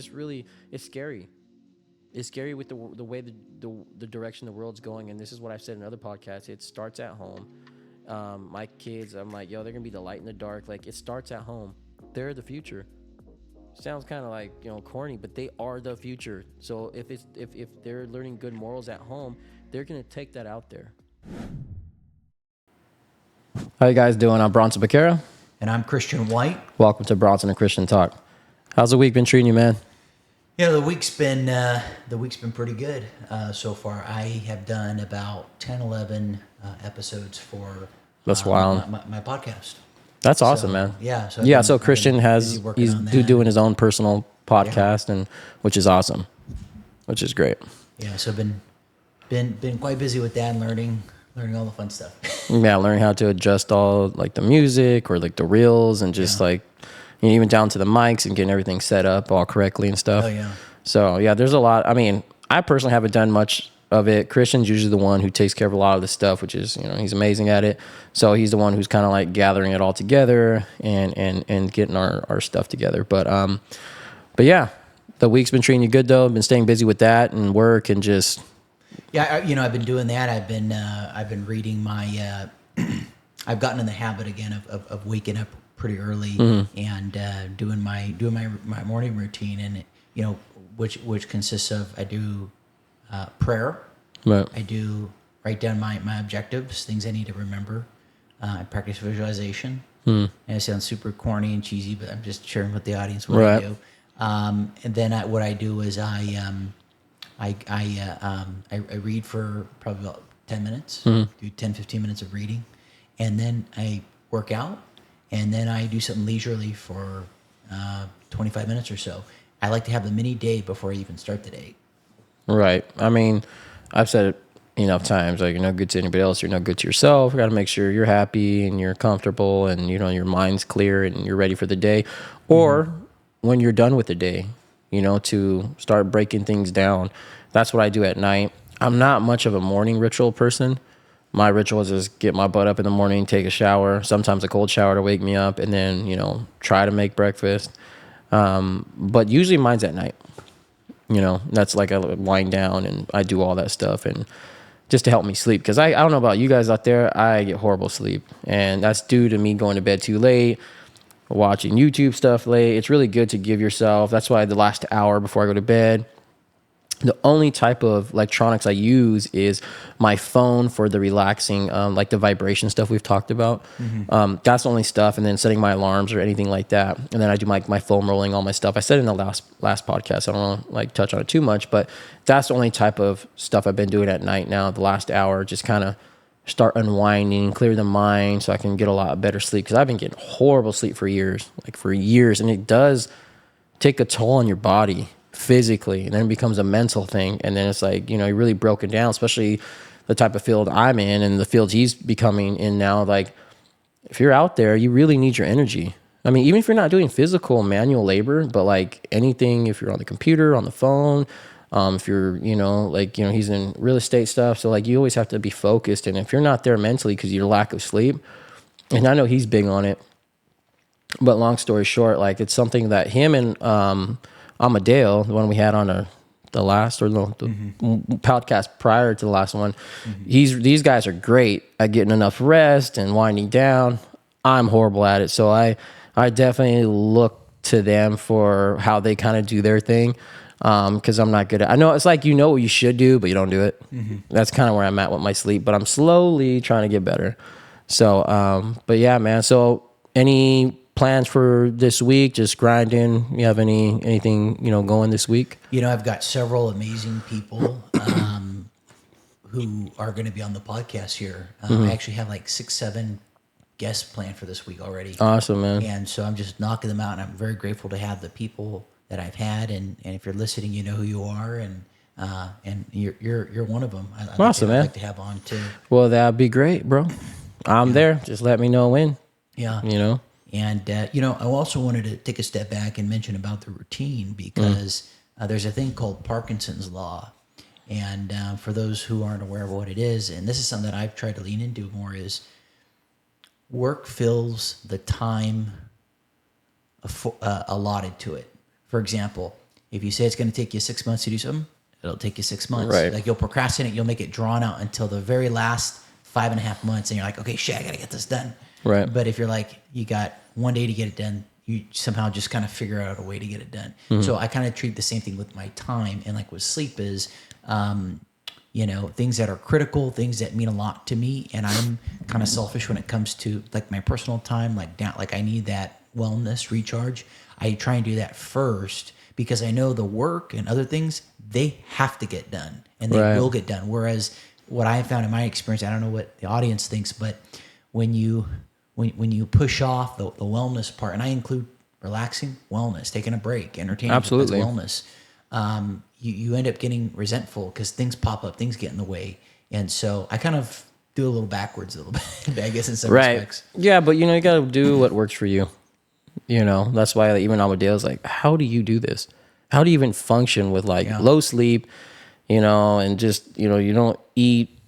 It's really, it's scary. It's scary with the way the direction the world's going. And this is what I've said in other podcasts. It starts at home. My kids, I'm like, yo, they're gonna be the light in the dark. Like, it starts at home. They're the future. Sounds kind of like, corny, but they are the future. So if they're learning good morals at home, they're gonna take that out there. How you guys doing? I'm Bronson Becerra. And I'm Christian White. Welcome to Bronson and Christian Talk. How's the week been treating you, man? The week's been pretty good so far. I have done about 10, 11 episodes for That's wild. my podcast. That's awesome, man. Yeah. So Christian he's doing his own personal podcast, and which is awesome, which is great. Yeah. So been quite busy with that and learning all the fun stuff. Yeah, learning how to adjust all like the music or like the reels and just like even down to the mics and getting everything set up all correctly and stuff. Oh yeah. So yeah, there's a lot. I mean, I personally haven't done much of it. Christian's usually the one who takes care of a lot of the stuff, which is, he's amazing at it. So he's the one who's kind of like gathering it all together and getting our stuff together. But yeah, the week's been treating you good though. I've been staying busy with that and work and just. Yeah, I've been doing that. I've been reading my. I've gotten in the habit again of waking up pretty early and doing my morning routine, and which consists of I do prayer. Right. I do write down my objectives, things I need to remember. I practice visualization. And it sounds super corny and cheesy, but I'm just sharing with the audience what I do. And then what I do is I read for probably about 10 minutes, do 10, 15 minutes of reading. And then I work out. And then I do something leisurely for 25 minutes or so. I like to have a mini day before I even start the day. Right. I mean, I've said it enough times, like, you're no good to anybody else. You're no good to yourself. You got to make sure you're happy and you're comfortable and, your mind's clear and you're ready for the day. Or when you're done with the day, to start breaking things down. That's what I do at night. I'm not much of a morning ritual person. My ritual is just get my butt up in the morning, take a shower, sometimes a cold shower to wake me up, and then, try to make breakfast. But usually mine's at night. That's like I wind down and I do all that stuff and just to help me sleep. Because I don't know about you guys out there, I get horrible sleep. And that's due to me going to bed too late, watching YouTube stuff late. It's really good to give yourself, that's why the last hour before I go to bed, the only type of electronics I use is my phone for the relaxing, like the vibration stuff we've talked about. That's the only stuff. And then setting my alarms or anything like that. And then I do my foam rolling, all my stuff. I said in the last podcast, I don't want to touch on it too much, but that's the only type of stuff I've been doing at night now. The last hour, just kind of start unwinding, clear the mind so I can get a lot better sleep. Because I've been getting horrible sleep for years. And it does take a toll on your body physically, and then it becomes a mental thing, and then it's like, you're really broken down, especially the type of field I'm in and the fields he's becoming in now. Like, if you're out there, you really need your energy. I mean, even if you're not doing physical manual labor, but like anything, if you're on the computer, on the phone, if you're, he's in real estate stuff, so like you always have to be focused. And if you're not there mentally because of your lack of sleep, and I know he's big on it, but long story short, like, it's something that him and Amadeo, the one we had on the last, or the podcast prior to the last one, these guys are great at getting enough rest and winding down. I'm horrible at it, so I definitely look to them for how they kind of do their thing, because I'm not good at. I know it's like what you should do, but you don't do it. That's kind of where I'm at with my sleep, but I'm slowly trying to get better. So, but yeah, man. So any plans for this week? Just grinding. You have anything going this week? I've got several amazing people who are going to be on the podcast here. I actually have like 6-7 guests planned for this week already. Awesome, man. And so I'm just knocking them out, and I'm very grateful to have the people that I've had. And if you're listening, you know who you are, and you're one of them. Awesome, man. I'd like to have on too. Well, that'd be great, bro. I'm there. Just let me know when. Yeah. And, I also wanted to take a step back and mention about the routine, because there's a thing called Parkinson's Law. And for those who aren't aware of what it is, and this is something that I've tried to lean into more, is work fills the time allotted to it. For example, If you say it's going to take you 6 months to do something, it'll take you 6 months. Right. Like you'll procrastinate, you'll make it drawn out until the very last 5.5 months, and you're like, okay, shit, I got to get this done. Right. But if you're like, you got one day to get it done, you somehow just kind of figure out a way to get it done. So I kind of treat the same thing with my time, and like with sleep is, you know, things that are critical, things that mean a lot to me. And I'm kind of selfish when it comes to like my personal time, like down, like I need that wellness recharge. I try and do that first because I know the work and other things, they have to get done and they will get done. Whereas what I have found in my experience, I don't know what the audience thinks, but when you push off the wellness part, and I include relaxing, wellness, taking a break, entertaining, Absolutely. that's wellness. You end up getting resentful because things pop up, things get in the way. And so I kind of do a little backwards a little bit, I guess, in some respects. Yeah, but you know, you got to do what works for you. You know, that's why even Amadeo's like, how do you do this? How do you even function with like low sleep, you know, and just, you know, you don't eat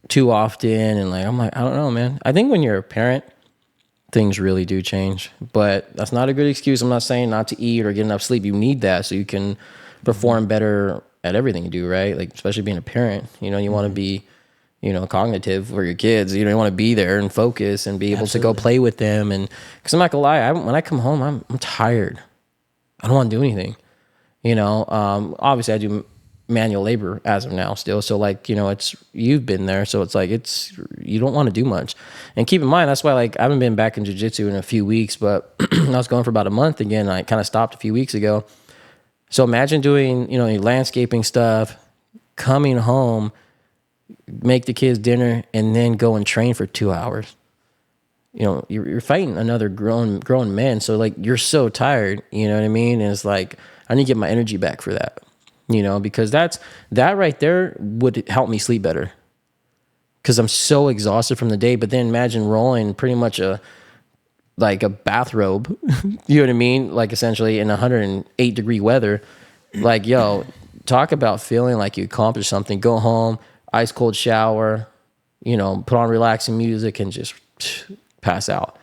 too often. And like, I'm like, I don't know, man. I think when you're a parent, things really do change, but that's not a good excuse. I'm not saying not to eat or get enough sleep. You need that so you can perform better at everything you do, right? Like, especially being a parent, you know, you want to be, you know, cognitive for your kids. You know, you want to be there and focus and be able to go play with them. And because I'm not gonna lie, when I come home, I'm tired. I don't want to do anything. You know, obviously I do manual labor as of now still. So like, you know, you've been there. So it's like, you don't want to do much. And keep in mind, that's why like I haven't been back in jiu-jitsu in a few weeks, but I was going for about a month again. I kind of stopped a few weeks ago. So imagine doing, you know, landscaping stuff, coming home, make the kids dinner, and then go and train for 2 hours. You know, you're fighting another grown man. So like, you're so tired, you know what I mean? And it's like, I need to get my energy back for that, you know, because that right there would help me sleep better because I'm so exhausted from the day. But then imagine rolling pretty much a bathrobe, you know what I mean? Like essentially in 108-degree weather, like, yo, talk about feeling like you accomplished something. Go home, ice cold shower, you know, put on relaxing music and just pass out.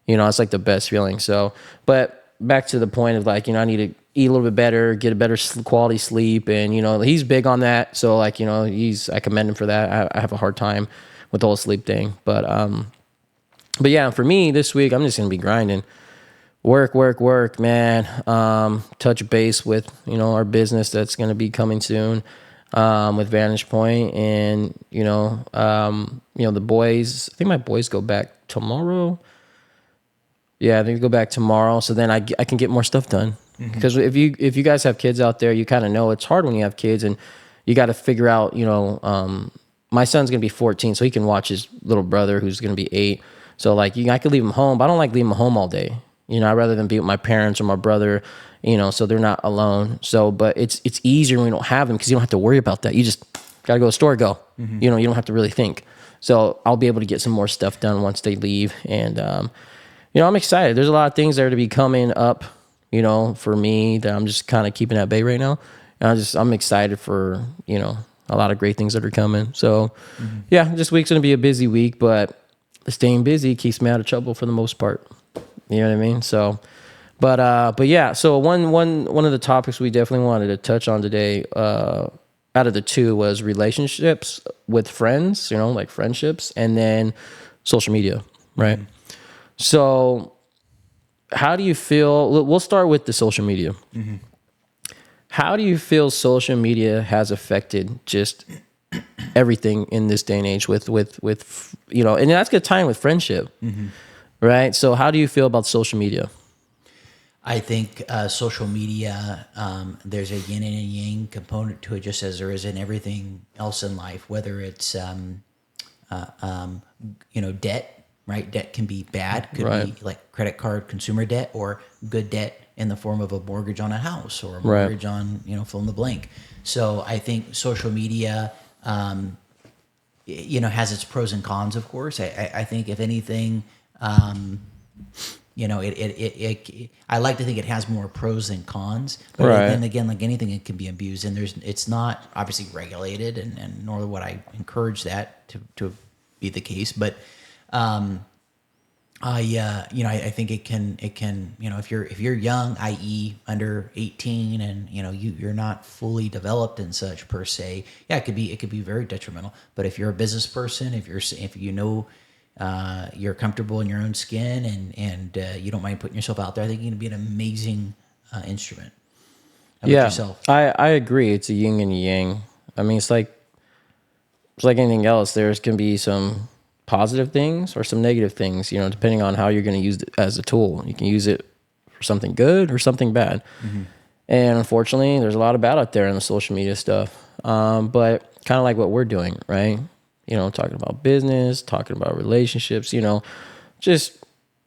You know, it's like the best feeling. So, but back to the point of like, you know, I need to eat a little bit better, get a better quality sleep. And, you know, he's big on that. So like, you know, I commend him for that. I have a hard time with the whole sleep thing, but yeah, for me this week, I'm just going to be grinding, work, man. Touch base with, you know, our business that's going to be coming soon, with Vantage Point, and, you know, the boys, I think my boys go back tomorrow. Yeah, I think they go back tomorrow. So then I can get more stuff done. Because if you guys have kids out there, you kind of know it's hard when you have kids, and you got to figure out, you know, my son's going to be 14, so he can watch his little brother who's going to be 8. So like, I could leave him home, but I don't like leaving him home all day. You know, I'd rather than be with my parents or my brother, you know, so they're not alone. So, but it's easier when we don't have them because you don't have to worry about that. You just got to go to the store, go. You know, you don't have to really think. So I'll be able to get some more stuff done once they leave. And, you know, I'm excited. There's a lot of things there to be coming up, you know, for me that I'm just kind of keeping at bay right now. And I'm excited for, you know, a lot of great things that are coming. So yeah, this week's going to be a busy week, but staying busy keeps me out of trouble for the most part. You know what I mean? So, but yeah. So one of the topics we definitely wanted to touch on today, out of the two, was relationships with friends. You know, like friendships, and then social media, right? So, how do you feel? We'll start with the social media. How do you feel social media has affected just everything in this day and age with you know, and that's good time with friendship, right? So how do you feel about social media? I think social media, there's a yin and a yang component to it, just as there is in everything else in life, whether it's, you know, debt, right? Debt can be bad, could be like credit card consumer debt, or good debt in the form of a mortgage on a house or a mortgage on, you know, fill in the blank. So I think social media, you know, has its pros and cons, of course. I think if anything, you know, I like to think it has more pros than cons, but then again, like anything, it can be abused, and it's not obviously regulated, and nor would I encourage that to be the case. But I think it can, if you're young, i.e. under 18, and you're not fully developed and such per se, yeah, it could be very detrimental. But if you're a business person, if you're comfortable in your own skin, and you don't mind putting yourself out there, I think you can be an amazing instrument. How about yourself? I agree. It's a yin and a yang. I mean, it's like anything else. There can be some positive things or some negative things, depending on how you're going to use it as a tool. You can use it for something good or something bad. Mm-hmm. And unfortunately, there's a lot of bad out there in the social media stuff. But kind of like what we're doing, right? Talking about business, talking about relationships, just,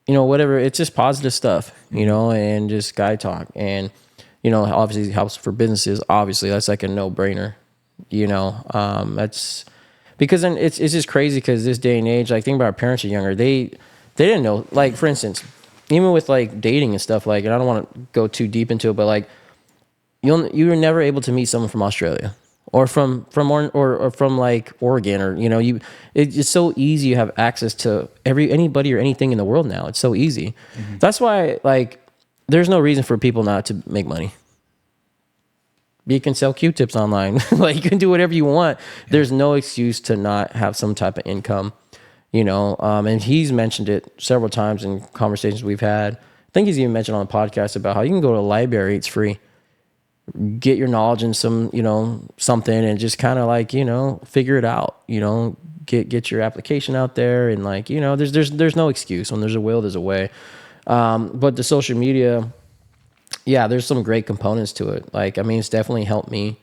whatever. It's just positive stuff, and just guy talk. And, obviously it helps for businesses. Obviously, that's like a no-brainer, that's because then it's just crazy because this day and age, like think about our parents are younger. They didn't know, like for instance, even with like dating and stuff, like, and I don't want to go too deep into it, but like you were never able to meet someone from Australia or from like Oregon, or it's so easy. You have access to anybody or anything in the world now. It's so easy. Mm-hmm. That's why like there's no reason for people not to make money. You can sell Q-tips online. Like you can do whatever you want. Yeah. There's no excuse to not have some type of income, and he's mentioned it several times in conversations we've had. I think he's even mentioned on the podcast about how you can go to a library. It's free. Get your knowledge in some, something, and just kind of like, figure it out, get your application out there. And like, there's no excuse. When there's a will, there's a way. But the social media, yeah, there's some great components to it. Like, I mean, it's definitely helped me.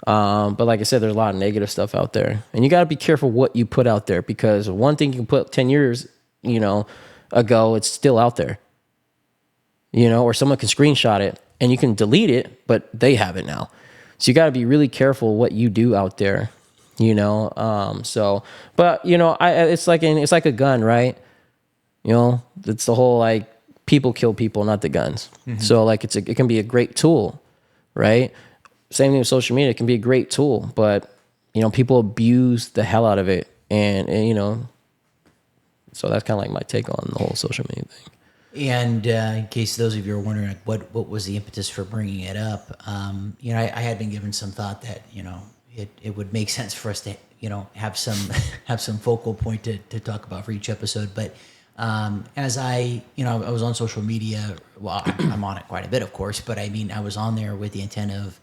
But like I said, there's a lot of negative stuff out there, and you got to be careful what you put out there, because one thing you can put 10 years, ago, it's still out there, or someone can screenshot it and you can delete it, but they have it now. So you got to be really careful what you do out there, but it's like a gun, right? It's the whole, like, people kill people, not the guns. Mm-hmm. So like it can be a great tool, right? Same thing with social media. It can be a great tool, but people abuse the hell out of it, and so that's kind of like my take on the whole social media thing. And in case those of you are wondering, like, what was the impetus for bringing it up? I had been given some thought that it would make sense for us to have some focal point to talk about for each episode, but. As I was on social media, well, I'm on it quite a bit, of course, but I mean, I was on there with the intent of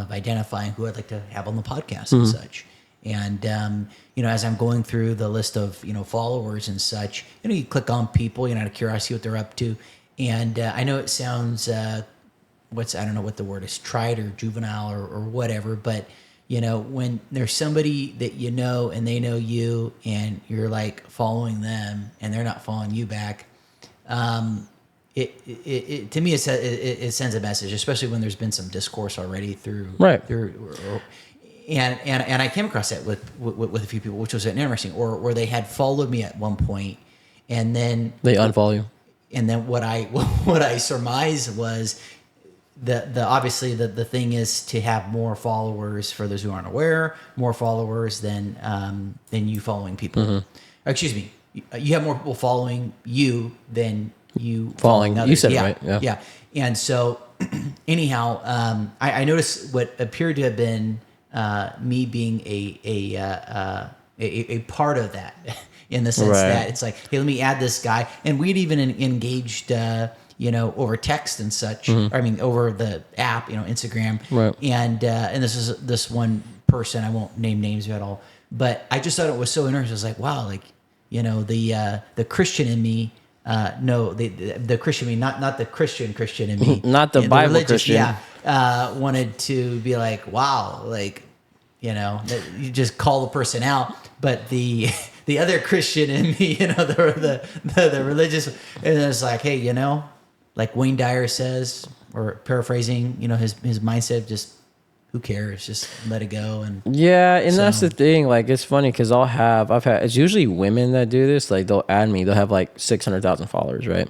identifying who I'd like to have on the podcast and such. And, as I'm going through the list of, followers and such, you click on people, out of curiosity what they're up to. And, I know it sounds, I don't know what the word is, trite or juvenile or whatever, but, when there's somebody that and they know you, and you're like following them and they're not following you back, it to me it sends a message, especially when there's been some discourse already through and I came across that with a few people, which was interesting, or where they had followed me at one point and then they unfollow you, and then what I surmised was. Obviously the thing is to have more followers, for those who aren't aware, more followers than you following people. Mm-hmm. Excuse me, you have more people following you than you following others. You said it right. Yeah. And so anyhow, I noticed what appeared to have been me being a part of that, in the sense that it's like, hey, let me add this guy, and we'd even engaged. Over text and such. Mm-hmm. I mean, over the app, Instagram. Right. And this is this one person. I won't name names at all, but I just thought it was so interesting. I was like, wow, like, the Christian in me. No, the Christian in me, not the Christian in me, not the Bible Christian. Yeah, wanted to be like, wow, like, you just call the person out, but the other Christian in me, the religious, and it's like, hey, like Wayne Dyer says, or paraphrasing, his mindset, just who cares? Just let it go. And that's the thing. Like, it's funny because it's usually women that do this. Like, they'll add me. They'll have like 600,000 followers, right?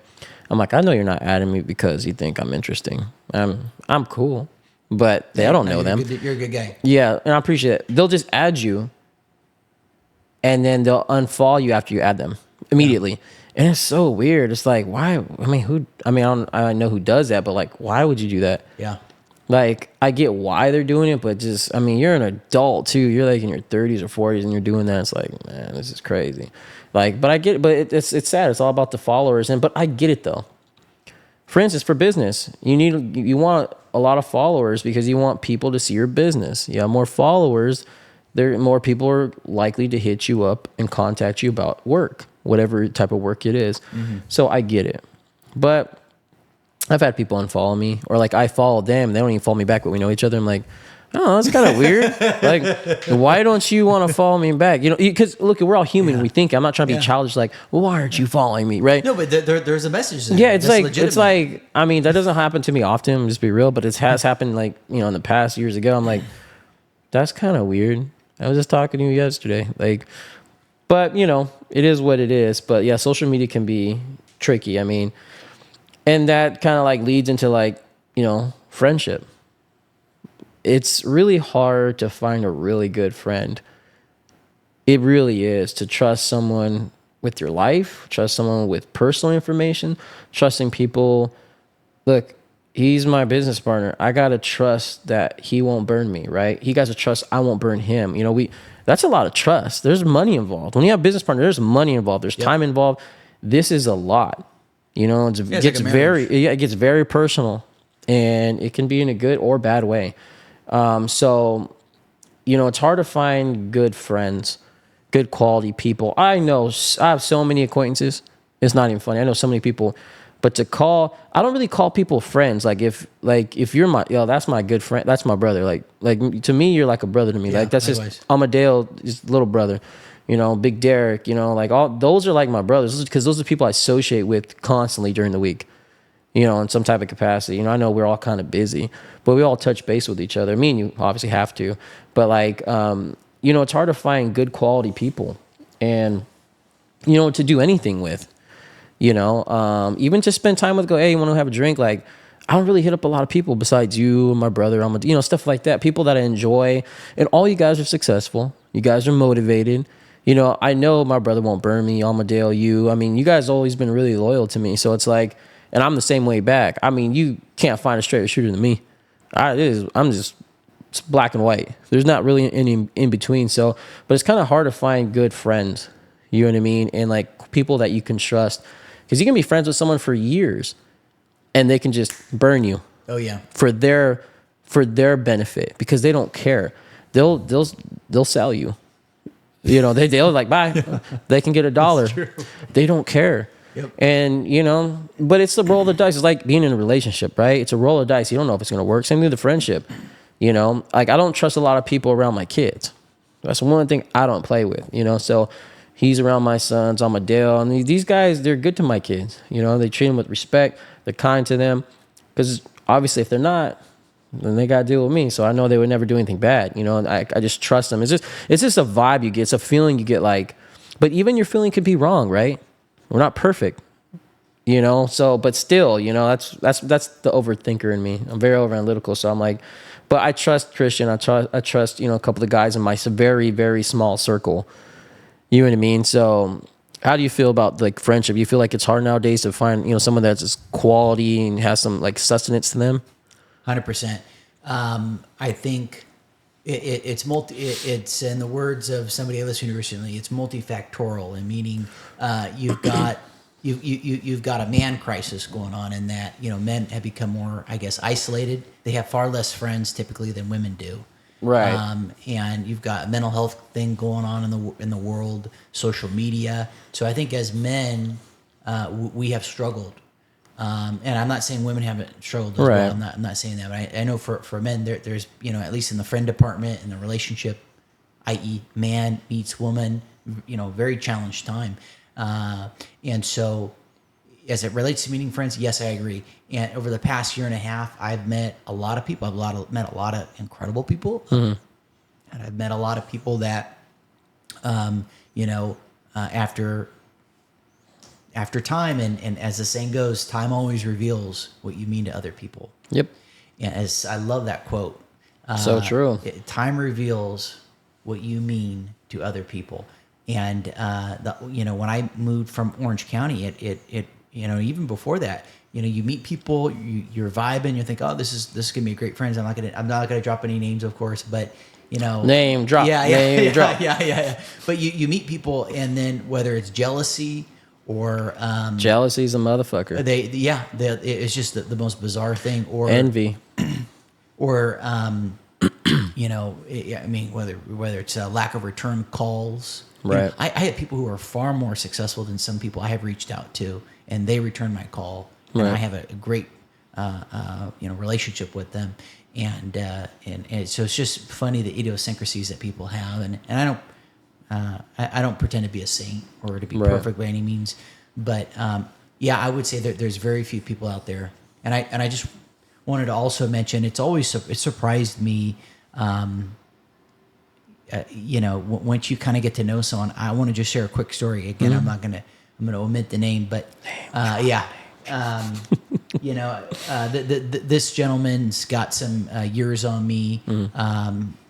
I'm like, I know you're not adding me because you think I'm interesting. I'm cool, but I don't know them. You're a good guy. Yeah, and I appreciate it. They'll just add you, and then they'll unfollow you after you add them immediately. Yeah. And it's so weird. It's like, why? I mean, I know who does that, but like, why would you do that? Yeah. Like, I get why they're doing it, but just, I mean, you're an adult too. You're like in your 30s or 40s and you're doing that. It's like, man, this is crazy. Like, but I get it, but it's sad. It's all about the followers. But I get it though. For instance, for business, you want a lot of followers because you want people to see your business. You have more followers, more people are likely to hit you up and contact you about work, whatever type of work it is. Mm-hmm. So I get it. But I've had people unfollow me, or like I follow them, they don't even follow me back, but we know each other. I'm like, oh, that's kind of weird. Like, why don't you want to follow me back? You know, because look, we're all human. Yeah. We think. I'm not trying to be childish. Like, well, why aren't you following me? Right? No, but there's a message there. Yeah, it's like. I mean, that doesn't happen to me often. Just be real, but it has happened. Like, you know, in the past years ago. I'm like, that's kind of weird. I was just talking to you yesterday. Like, but you know, it is what it is. But yeah, social media can be tricky. I mean, and that kind of like leads into like, you know, friendship. It's really hard to find a really good friend. It really is, to trust someone with your life, trust someone with personal information, trusting people. Look, he's my business partner. I got to trust that he won't burn me, right? He got to trust I won't burn him. You know, that's a lot of trust. There's money involved. When you have a business partner, there's money involved. There's time involved. This is a lot. You know, it gets very personal, and it can be in a good or bad way. So, you know, it's hard to find good friends, good quality people. I know I have so many acquaintances. It's not even funny. I know so many people, but I don't really call people friends. Like if you're that's my good friend. That's my brother. Like to me, you're like a brother to me. Yeah, like that's likewise. Just Amadeo, his little brother, you know, Big Derek, you know, like all those are like my brothers, because those are people I associate with constantly during the week. You know, in some type of capacity. You know, I know we're all kind of busy, but we all touch base with each other. Me and you obviously have to, but like, you know, it's hard to find good quality people and, you know, to do anything with, you know, even to spend time with, hey, you want to have a drink? Like, I don't really hit up a lot of people besides you and my brother. You know, stuff like that. People that I enjoy, and all you guys are successful. You guys are motivated. You know, I know my brother won't burn me. Amadeo, you. I mean, you guys always been really loyal to me. So it's like, and I'm the same way back. I mean, you can't find a straighter shooter than me. I'm just, it's black and white. There's not really any in between. So, but it's kind of hard to find good friends. You know what I mean? And like people that you can trust, because you can be friends with someone for years, and they can just burn you. Oh yeah. For their benefit, because they don't care. They'll sell you. You know, they'll like, bye. They can get $1. They don't care. Yep. And, you know, but it's the roll of the dice. It's like being in a relationship, right? It's a roll of dice. You don't know if it's going to work. Same thing with the friendship. You know, like I don't trust a lot of people around my kids. That's one thing I don't play with, you know. So he's around my sons, Amadeo. And these guys, they're good to my kids. You know, they treat them with respect. They're kind to them. Because obviously if they're not, then they got to deal with me. So I know they would never do anything bad. You know, and I just trust them. It's just a vibe you get. It's a feeling you get, like, but even your feeling could be wrong, right? We're not perfect, you know. So, but still, you know, that's the overthinker in me. I'm very overanalytical, so I'm like, but I trust Christian. I trust, you know, a couple of guys in my very, very small circle. You know what I mean? So, how do you feel about like friendship? You feel like it's hard nowadays to find, you know, someone that's just quality and has some like sustenance to them? 100%. I think it's it's in the words of somebody I listened to recently, it's multifactorial, and meaning you've got a man crisis going on, in that, you know, men have become more, I guess, isolated. They have far less friends typically than women do. Right. And you've got a mental health thing going on in the world, social media. So I think as men, we have struggled. And I'm not saying women haven't struggled as well. I'm not saying that, but I know for men, there's, you know, at least in the friend department, in the relationship, i.e. man meets woman, you know, very challenged time. And so as it relates to meeting friends, yes, I agree. And over the past year and a half, I've met a lot of people. Met a lot of incredible people. Mm-hmm. And I've met a lot of people that, you know, after time, and as the saying goes, time always reveals what you mean to other people. Yep. And as I love that quote. So true. Time reveals what you mean to other people. And when I moved from Orange County, it even before that, you meet people, you're vibing, you think, oh, this is gonna be great friends. I'm not gonna drop any names, of course, but name drop, name drop. Yeah. But you meet people, and then whether it's jealousy or Jealousy's a motherfucker. It's just the most bizarre thing, or Envy, or whether it's a lack of return calls. Right. I have people who are far more successful than some people I have reached out to, and they return my call, and Right. I have a great relationship with them, and so it's just funny the idiosyncrasies that people have, and I don't pretend to be a saint or to be Right. perfect by any means, but I would say that there's very few people out there, and I just wanted to also mention it surprised me. Once you kind of get to know someone, I want to just share a quick story. Again, Mm-hmm. I'm going to omit the name, but this gentleman's got some years on me.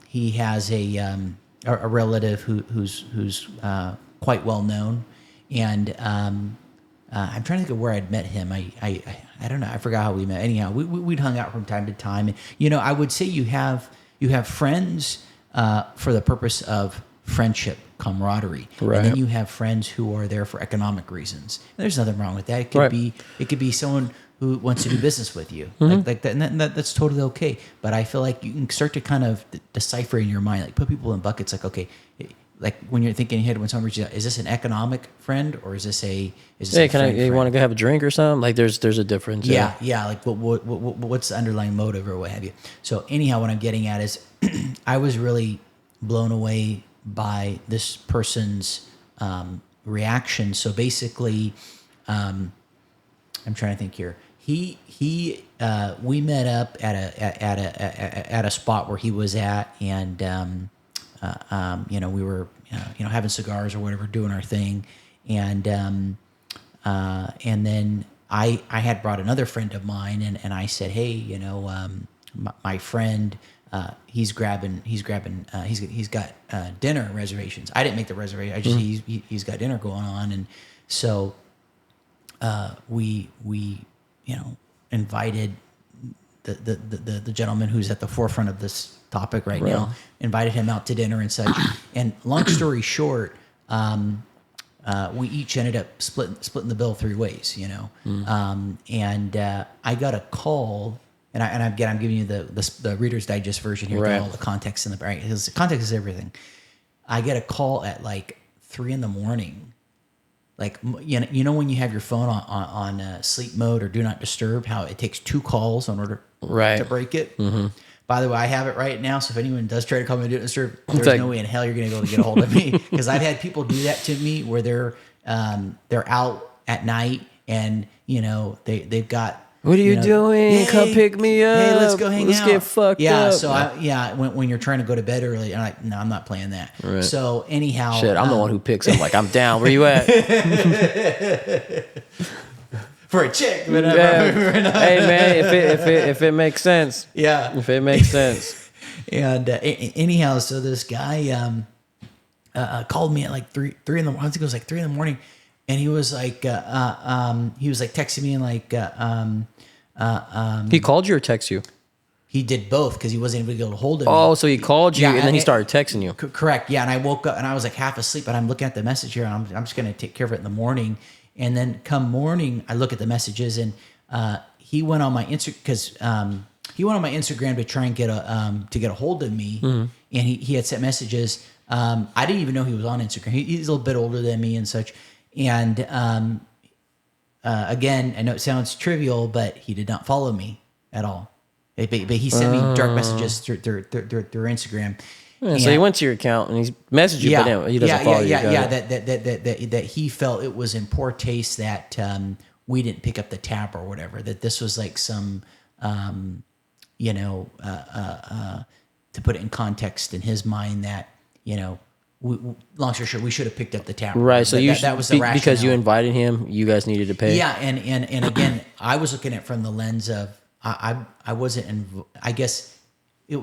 He has a relative who's quite well known, and I'm trying to think of where I'd met him. I don't know. I forgot how we met. Anyhow, we'd hung out from time to time, and I would say you have friends for the purpose of friendship, camaraderie, Right. and then you have friends who are there for economic reasons. And there's nothing wrong with that. It could Right. be someone who wants to do business with you, Mm-hmm. like that, and that's totally okay. But I feel like you can start to kind of decipher in your mind, like put people in buckets. Like, okay, like when you're thinking ahead, when someone reaches out, is this an economic friend or is this a Hey, a friend you friend? want to go have a drink or something? Like, there's a difference. Yeah. Like what's the underlying motive or what have you? So anyhow, what I'm getting at is, I was really blown away by this person's reaction. So basically, I'm trying to think here. We met up at a spot where he was at, and we were having cigars or whatever, doing our thing, and then I had brought another friend of mine, and I said, hey, my friend, he's got dinner reservations. I didn't make the reservation. I just he's got dinner going on, and so we invited the gentleman who's at the forefront of this topic right now, invited him out to dinner and such. And long story short, we each ended up splitting the bill 3 ways, and I got a call, and I'm giving you the Reader's Digest version here, Right. all the context in the right, because context is everything. I get a call at like 3 a.m. Like, when you have your phone on sleep mode or do not disturb, how it takes 2 calls in order Right. to break it. Mm-hmm. By the way, I have it right now, so if anyone does try to call me and do not disturb, there's like- no way in hell you're going to be able to get a hold of me, because I've had people do that to me where they're out at night and they've got. What are you doing? "Hey, Come pick me up. Hey, let's go hang Let's out. get fucked yeah, up. So when you're trying to go to bed early, I'm like, no, I'm not playing that. Right. So anyhow, Shit, I'm the one who picks him. Like, I'm down. Where you at? for a chick. Yeah. Hey man, if it makes sense. Yeah. If it makes sense. And anyhow, so this guy called me at like 3 in the morning. I think it was like 3 in the morning, and he was like texting me and like He called you or text you? he did both because he wasn't able to get a hold of me. Oh, so he called you Yeah, and then he and- started texting you. Correct. Yeah, and I woke up and I was like half asleep, but I'm looking at the message here, and I'm just going to take care of it in the morning. And then come morning, I look at the messages, and he went on my Instagram to try and get a hold of me, and he had sent messages. I didn't even know he was on Instagram. He's a little bit older than me and such. And again, I know it sounds trivial, but he did not follow me at all. But he sent me direct messages through Instagram. Yeah, so he went to your account and he messaged you, but he doesn't follow you. Got it. That he felt it was in poor taste that we didn't pick up the tab or whatever. That this was like some, to put it in context in his mind, that long story short, we should have picked up the tab. Right. So that was the rationale. because you invited him, you guys needed to pay. Yeah, and again, I was looking at it from the lens of I wasn't. I guess it.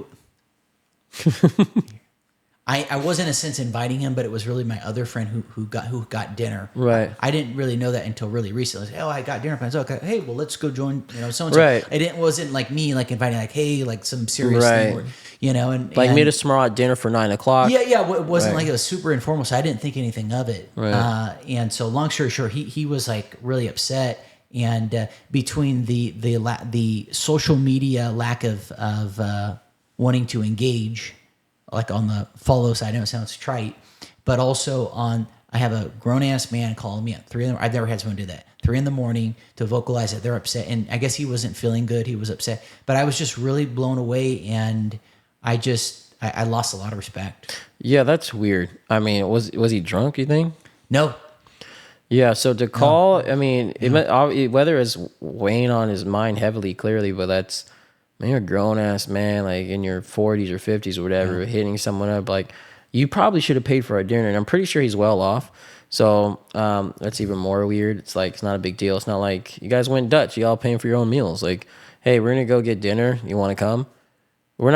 I wasn't in a sense inviting him, but it was really my other friend who got dinner. Right. I didn't really know that until really recently. I was like, oh, I got dinner plans. Okay, hey, well, let's go join. So and so. Right. It wasn't like me like inviting like, hey, like some serious Right. thing, and Like and, meet us tomorrow at dinner for 9 o'clock. Yeah, it wasn't Right. like it was super informal, so I didn't think anything of it. Right. And so, long story short, he was like really upset, and between the social media lack of wanting to engage, like on the follow side, I know it sounds trite, but also I have a grown ass man calling me at 3 in the morning. I've never had someone do that. 3 in the morning to vocalize that they're upset, and I guess he wasn't feeling good. He was upset, but I was just really blown away, and I lost a lot of respect. Yeah, that's weird. I mean, was he drunk, you think? No. Yeah, so to call, I mean, whether it's weighing on his mind heavily, clearly, but that's, man, you're a grown ass man, like in your 40s or 50s or whatever, hitting someone up. Like, you probably should have paid for our dinner, and I'm pretty sure he's well off. So that's even more weird. It's like, it's not a big deal. It's not like you guys went Dutch, you all paying for your own meals. Like, hey, we're gonna go get dinner. You want to come? I'm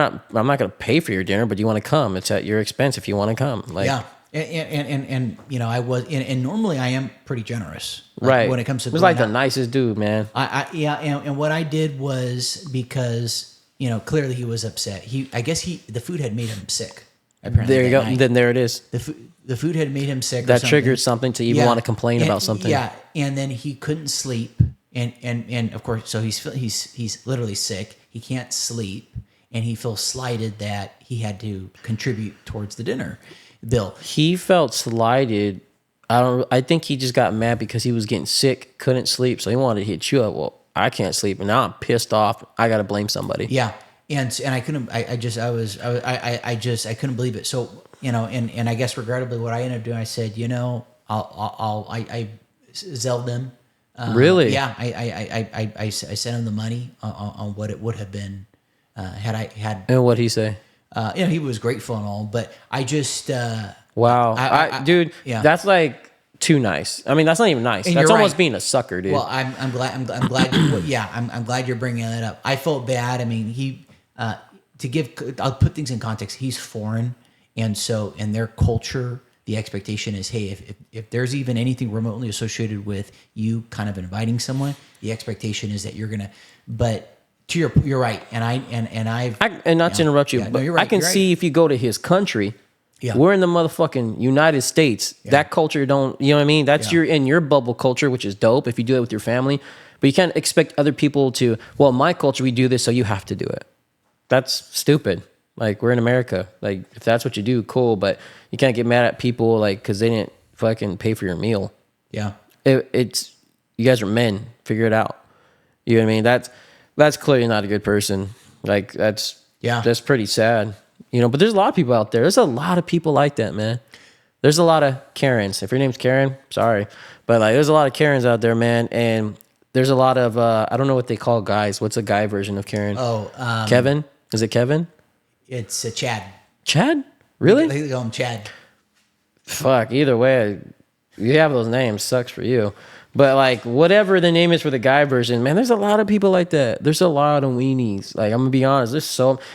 not gonna pay for your dinner, but you want to come? It's at your expense if you want to come. Like, Yeah. And I was, and normally I am pretty generous, like, right. when it comes to he was going like the out. nicest dude, man. And what I did was because clearly he was upset. I guess the food had made him sick. Apparently, There you that go. night. Then there it is. The food had made him sick. Or That something. triggered something to even Yeah. want to complain And- about something. Yeah, and then he couldn't sleep, and of course, so he's literally sick. He can't sleep, and he feels slighted that he had to contribute towards the dinner bill. He felt slighted. I think he just got mad because he was getting sick, couldn't sleep, so he wanted to hit you up. Well, I can't sleep, and now I'm pissed off. I got to blame somebody. Yeah, and I couldn't. I couldn't believe it. So and I guess regrettably, what I ended up doing, I said, I Zelled him. Really? Yeah, I sent him the money on what it would have been had I had. And what'd he say? He was grateful and all, but I just Wow, dude, yeah. that's like too nice. I mean, that's not even nice. And That's you're almost right. being a sucker, dude. Well, I'm glad. I'm glad. I'm glad you're bringing that up. I felt bad. I mean, I'll put things in context. He's foreign, and so in their culture, the expectation is, hey, if there's even anything remotely associated with you kind of inviting someone, the expectation is that you're gonna. But you're right, and not to interrupt you, Yeah, no, but you're right, I can you're right. see if you go to his country. Yeah. We're in the motherfucking United States. That culture don't, you know what I mean? That's Yeah. in your bubble culture, which is dope if you do it with your family. But you can't expect other people to, well, in my culture, we do this, so you have to do it. That's stupid. Like, we're in America. Like, if that's what you do, cool. But you can't get mad at people, like, because they didn't fucking pay for your meal. yeah. It's, you guys are men. Figure it out. You know what I mean? That's clearly not a good person. Like, that's pretty sad. You know, but there's a lot of people out there. There's a lot of people like that, man. There's a lot of Karens. If your name's Karen, sorry. But like, there's a lot of Karens out there, man. And there's a lot of, I don't know what they call guys. What's a guy version of Karen? Oh, Kevin? Is it Kevin? it's Chad. Chad? Really? They call him Chad. Fuck, either way, you have those names. Sucks for you. But like, whatever the name is for the guy version, man, there's a lot of people like that. There's a lot of weenies. Like, I'm gonna be honest.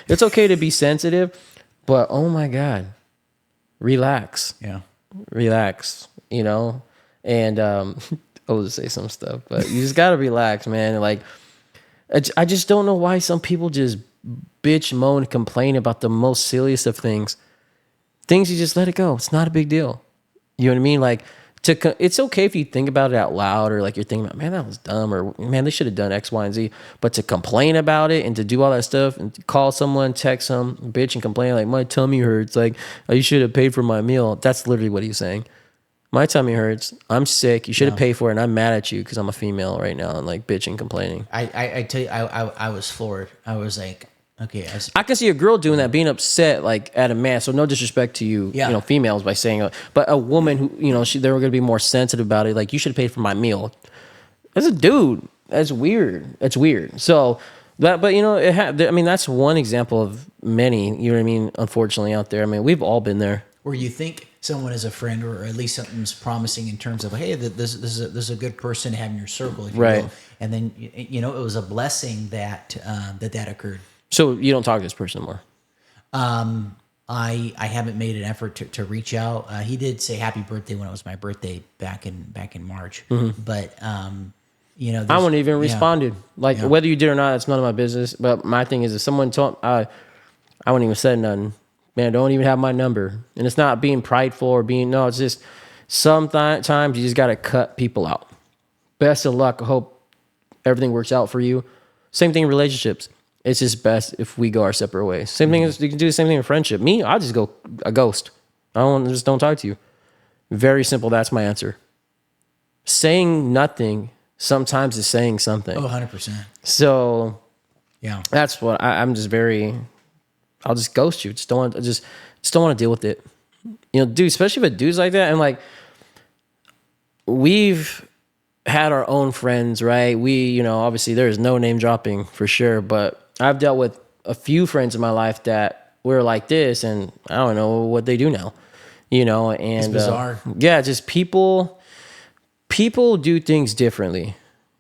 It's okay to be sensitive, but oh my God, relax. Yeah. Relax, you know? And I was to say some stuff, but you just gotta relax, man. Like, I just don't know why some people just bitch, moan, complain about the most silliest of things. Things you just let it go. It's not a big deal. You know what I mean? Like, it's okay if you think about it out loud, or like you're thinking about, man, that was dumb, or man, they should have done X, Y, and Z. But to complain about it and to do all that stuff and call someone, text them, bitch, and complain like, my tummy hurts, like, oh, you should have paid for my meal. That's literally what he's saying. My tummy hurts. I'm sick. You should have paid for it, and I'm mad at you because I'm a female right now and like bitching, complaining. I tell you, I was floored. I was like, okay. I can see a girl doing that, being upset like at a man. So no disrespect to you, Yeah. you know, females by saying, but a woman who, you know, they were going to be more sensitive about it. Like, you should have paid for my meal. As a dude, that's weird. It's weird. So that, but you know, I mean, that's one example of many. You know what I mean? Unfortunately, out there. I mean, we've all been there. Where you think someone is a friend, or at least something's promising in terms of, hey, this is a good person to have in your circle, if you Right. will. And then it was a blessing that that occurred. So you don't talk to this person anymore. I haven't made an effort to reach out. He did say happy birthday when it was my birthday back in March, but I wouldn't even responded. Like whether you did or not, that's none of my business. But my thing is, if someone told, I wouldn't even say nothing. Man, don't even have my number. And it's not being prideful or no. It's just sometimes you just gotta cut people out. Best of luck. I hope everything works out for you. Same thing in relationships. It's just best if we go our separate ways. Same thing as you can do the same thing in friendship. Me, I'll just go a ghost. Just don't talk to you. Very simple. That's my answer. Saying nothing sometimes is saying something. Oh, 100%. So Yeah. that's what I'm just very. I'll just ghost you. Just don't want to deal with it. Dude, especially with dudes like that. And like, we've had our own friends, right? We, obviously there's no name dropping for sure, but I've dealt with a few friends in my life that were like this, and I don't know what they do now, and It's bizarre. Yeah, just people do things differently.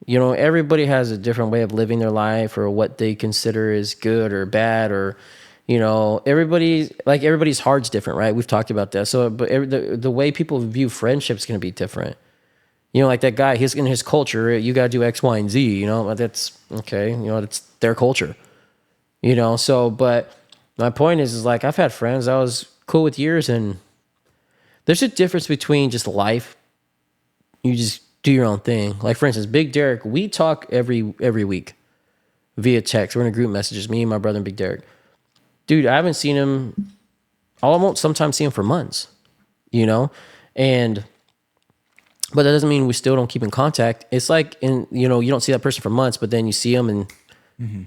Everybody has a different way of living their life or what they consider is good or bad, or everybody's heart's different, right? We've talked about that. So, but the way people view friendship is going to be different. Like that guy, he's in his culture, you got to do X, Y, and Z, that's okay. That's their culture, so, but my point is like, I've had friends I was cool with years, and there's a difference between just life. You just do your own thing. Like for instance, Big Derek, we talk every week via text. We're in a group messages, me and my brother and Big Derek. Dude, I haven't seen him. I won't sometimes see him for months, but that doesn't mean we still don't keep in contact. It's like, you don't see that person for months, but then you see them and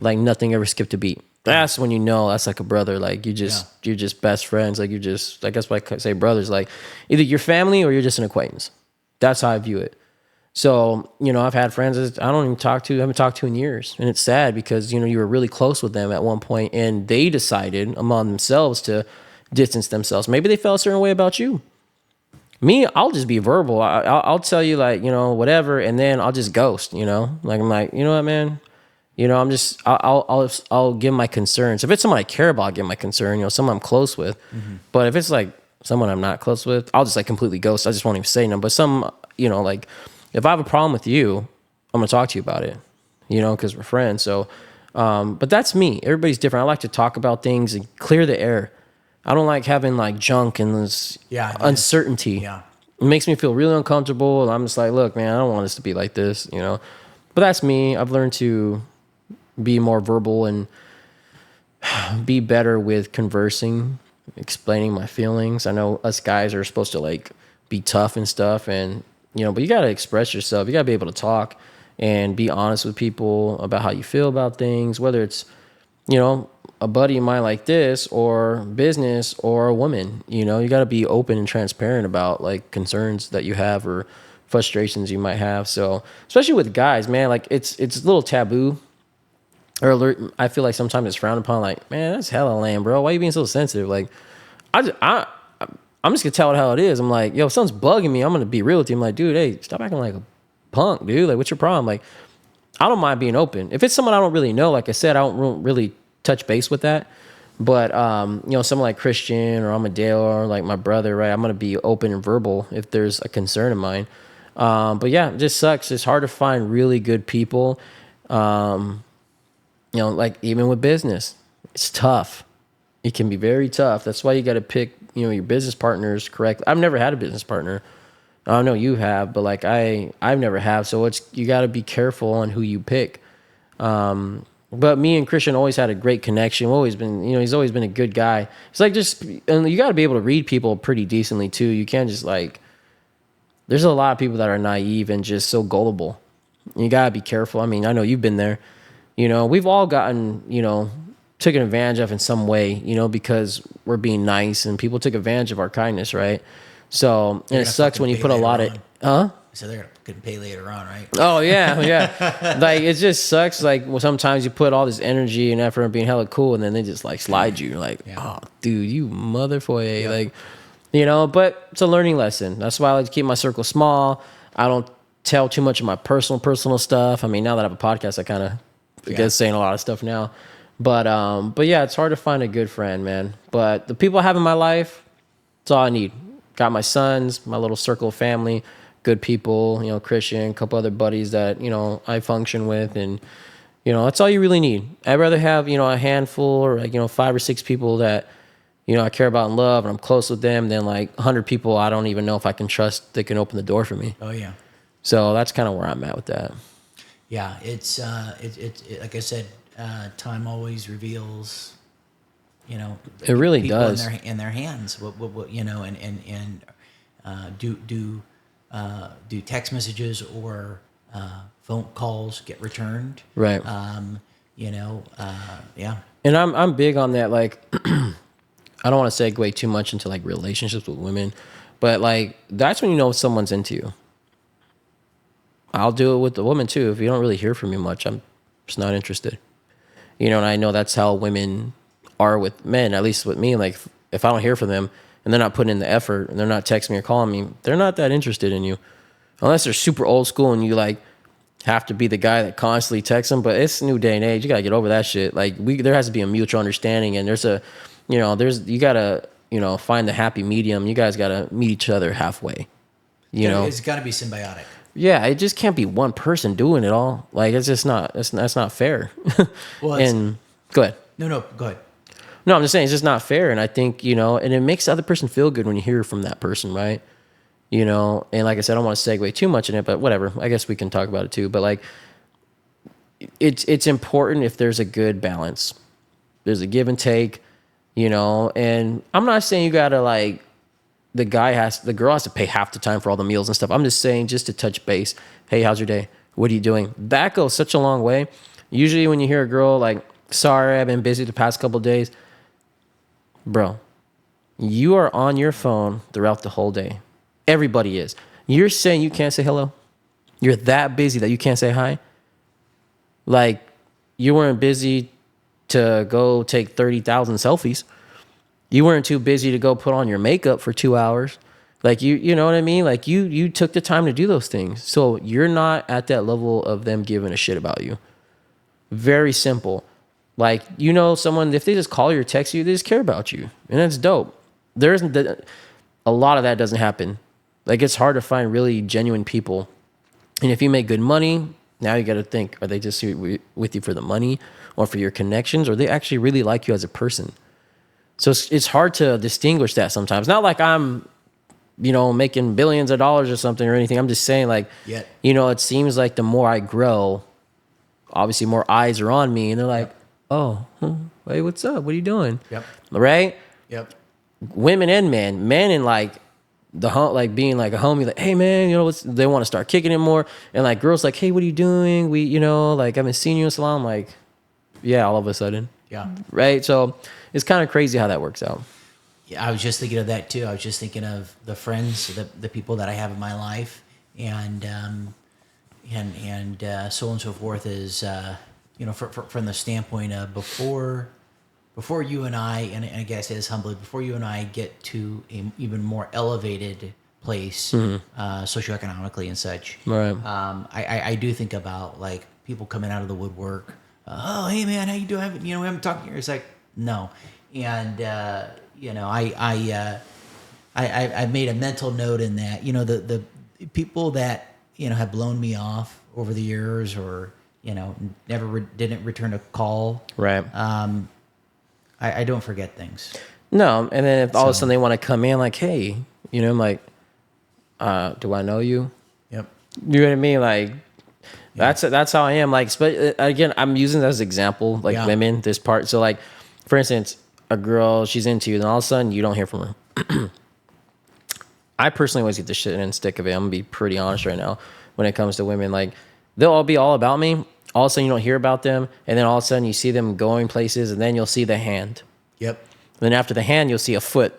like nothing ever skipped a beat. That's when that's like a brother. Like you're just best friends. Like like that's why I say brothers. Like either you're family or you're just an acquaintance. That's how I view it. So, I've had friends that I haven't talked to in years. And it's sad because, you were really close with them at one point and they decided among themselves to distance themselves. Maybe they felt a certain way about you. Me, I'll just be verbal. I'll tell you like, whatever. And then I'll just ghost, like, I'm like, you know what, man? I'll give my concerns. If it's someone I care about, I'll give my concern, someone I'm close with. But if it's like someone I'm not close with, I'll just like completely ghost. I just won't even say no. But like, if I have a problem with you, I'm going to talk to you about it, because we're friends. So, but that's me. Everybody's different. I like to talk about things and clear the air. I don't like having like junk and this uncertainty. Yeah. It makes me feel really uncomfortable. And I'm just like, look, man, I don't want this to be like this, But that's me. I've learned to be more verbal and be better with conversing, explaining my feelings. I know us guys are supposed to like be tough and stuff, and but you got to express yourself. You got to be able to talk and be honest with people about how you feel about things, whether it's, a buddy of mine like this or business or a woman, you got to be open and transparent about like concerns that you have or frustrations you might have. So especially with guys, man, like it's a little taboo or I feel like sometimes it's frowned upon. Like, man, that's hella lame, bro. Why are you being so sensitive? Like, I'm just gonna tell it how it is. I'm like, yo, if something's bugging me, I'm gonna be real with you. I'm like, dude, hey, stop acting like a punk, dude. Like, what's your problem? Like, I don't mind being open. If it's someone I don't really know, like I said, I don't really touch base with that. But someone like Christian or Amadeo or like my brother, right? I'm gonna be open and verbal if there's a concern of mine. But yeah, it just sucks. It's hard to find really good people. Like even with business, it's tough. It can be very tough. That's why you got to pick, your business partners correctly. I've never had a business partner. I don't know you have, but like I've never have. So you got to be careful on who you pick. But me and Christian always had a great connection. We've always been, he's always been a good guy. It's like and you got to be able to read people pretty decently too. You can't just like, there's a lot of people that are naive and just so gullible. You got to be careful. I mean, I know you've been there. We've all gotten, taken advantage of in some way, because we're being nice and people took advantage of our kindness, right? So, and it sucks when you put a lot of, So they're going to pay later on, right? Oh, yeah. Like, it just sucks. Like, sometimes you put all this energy and effort and being hella cool, and then they just, like, slide you. Like, oh, dude, you motherfucker. Yeah. Like, but it's a learning lesson. That's why I like to keep my circle small. I don't tell too much of my personal stuff. I mean, now that I have a podcast, I kind of guess saying a lot of stuff now. But yeah, it's hard to find a good friend, man. But the people I have in my life, it's all I need. Got my sons, my little circle of family, good people, Christian, a couple other buddies that, I function with. And, that's all you really need. I'd rather have, a handful or like, 5 or 6 people that, I care about and love and I'm close with them than like 100 people I don't even know if I can trust that can open the door for me. Oh, yeah. So that's kind of where I'm at with that. Yeah, it's like I said, time always reveals, It really people does. in their hands. What do text messages or phone calls get returned? Right. Yeah. And I'm big on that. Like, I don't want to segue too much into like relationships with women, but like that's when you know someone's into you. I'll do it with the woman too. If you don't really hear from me much, I'm just not interested. And I know that's how women are with men, at least with me. Like if I don't hear from them and they're not putting in the effort and they're not texting me or calling me, they're not that interested in you. Unless they're super old school and you like have to be the guy that constantly texts them. But it's new day and age. You gotta get over that shit. Like there has to be a mutual understanding, and you gotta, find the happy medium. You guys gotta meet each other halfway. It's got to be symbiotic. Yeah, it just can't be one person doing it all. Like it's just not. That's not fair. Well, and go ahead. No, go ahead. No, I'm just saying it's just not fair. And I think and it makes the other person feel good when you hear from that person, right? And like I said, I don't want to segue too much in it, but whatever. I guess we can talk about it too. But like, it's important if there's a good balance. There's a give and take, And I'm not saying you gotta like. The girl has to pay half the time for all the meals and stuff. I'm just saying, just to touch base. Hey, how's your day? What are you doing? That goes such a long way. Usually when you hear a girl like, sorry, I've been busy the past couple of days. Bro, you are on your phone throughout the whole day. Everybody is. You're saying you can't say hello? You're that busy that you can't say hi? Like, you weren't busy to go take 30,000 selfies. You weren't too busy to go put on your makeup for 2 hours. Like, you know what I mean? Like, you took the time to do those things. So you're not at that level of them giving a shit about you. Very simple. Like, someone, if they just call you or text you, they just care about you. And that's dope. A lot of that doesn't happen. Like, it's hard to find really genuine people. And if you make good money, now you got to think, are they just with you for the money or for your connections? Or they actually really like you as a person? So it's hard to distinguish that sometimes. Not like I'm, making billions of dollars or something or anything. I'm just saying, like, it seems like the more I grow, obviously more eyes are on me. And they're like, oh, hey, what's up? What are you doing? Yep. Right? Yep. Women and men. Men and like, like being like a homie, like, hey man, they want to start kicking it more. And like girls like, hey, what are you doing? We, like I haven't seen you in so long. I'm like, yeah, all of a sudden. Yeah. Right. So it's kind of crazy how that works out. Yeah, I was just thinking of that too. I was just thinking of the friends, the people that I have in my life, and so on and so forth. Is from the standpoint of before you and and I guess as humbly, before you and I get to an even more elevated place, socioeconomically and such. Right. I do think about like people coming out of the woodwork. Oh, hey man, how you doing? We haven't talked here. It's like no, and I made a mental note in that the people that have blown me off over the years or never didn't return a call. Right. I don't forget things. No, and then if all of a sudden they want to come in like, hey, I'm like, do I know you? Yep. You know what I mean? Like, that's how I am. Like, but again, I'm using that as an example, like women, this part. So like, for instance, a girl, she's into you, then all of a sudden you don't hear from her. I personally always get the shit and stick of it. I'm gonna be pretty honest right now when it comes to women. Like, they'll all be all about me. All of a sudden you don't hear about them, and then all of a sudden you see them going places, and then you'll see the hand. Yep. And then after the hand, you'll see a foot.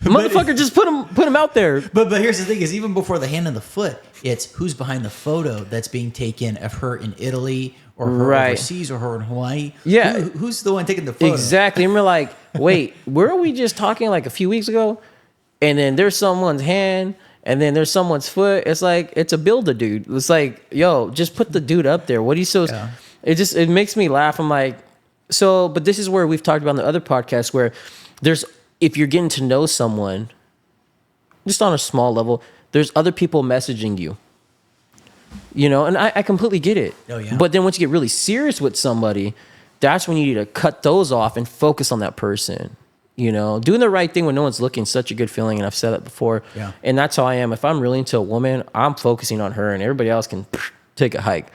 Motherfucker, just put him out there. But here's the thing: is even before the hand and the foot, it's who's behind the photo that's being taken of her in Italy or her overseas or her in Hawaii. Yeah, who's the one taking the photo? Exactly. And we're like, wait, were we just talking like a few weeks ago? And then there's someone's hand, and then there's someone's foot. It's like it's a builder, dude. It's like, yo, just put the dude up there. What are you so? it makes me laugh. I'm like, so, but this is where we've talked about in the other podcast where if you're getting to know someone, just on a small level, there's other people messaging you. And I completely get it. Oh, yeah. But then once you get really serious with somebody, that's when you need to cut those off and focus on that person. Doing the right thing when no one's looking is such a good feeling, and I've said that before. Yeah. And that's how I am. If I'm really into a woman, I'm focusing on her, and everybody else can take a hike.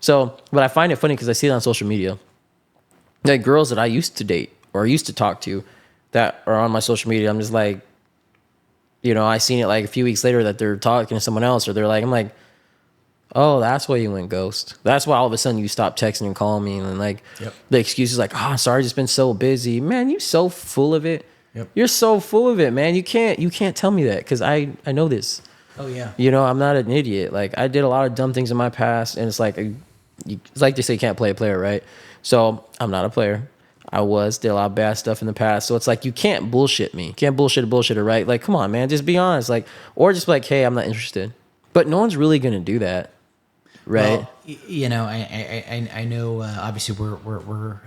So, but I find it funny because I see it on social media. Like girls that I used to date or used to talk to that are on my social media, I'm just like, I seen it like a few weeks later that they're talking to someone else, or I'm like, oh, that's why you went ghost. That's why all of a sudden you stopped texting and calling me. And like the excuse is like, oh, sorry, just been so busy. Man, you so full of it. Yep. You're so full of it, man. You can't tell me that because I know this. Oh, yeah. I'm not an idiot. Like I did a lot of dumb things in my past, and it's like they say you can't play a player, right? So I'm not a player. I did a lot of bad stuff in the past. So it's like, you can't bullshit me. You can't bullshit a bullshitter, right? Like, come on, man, just be honest. Like, or just be like, hey, I'm not interested. But no one's really going to do that. Right. Well, I know. Obviously, we're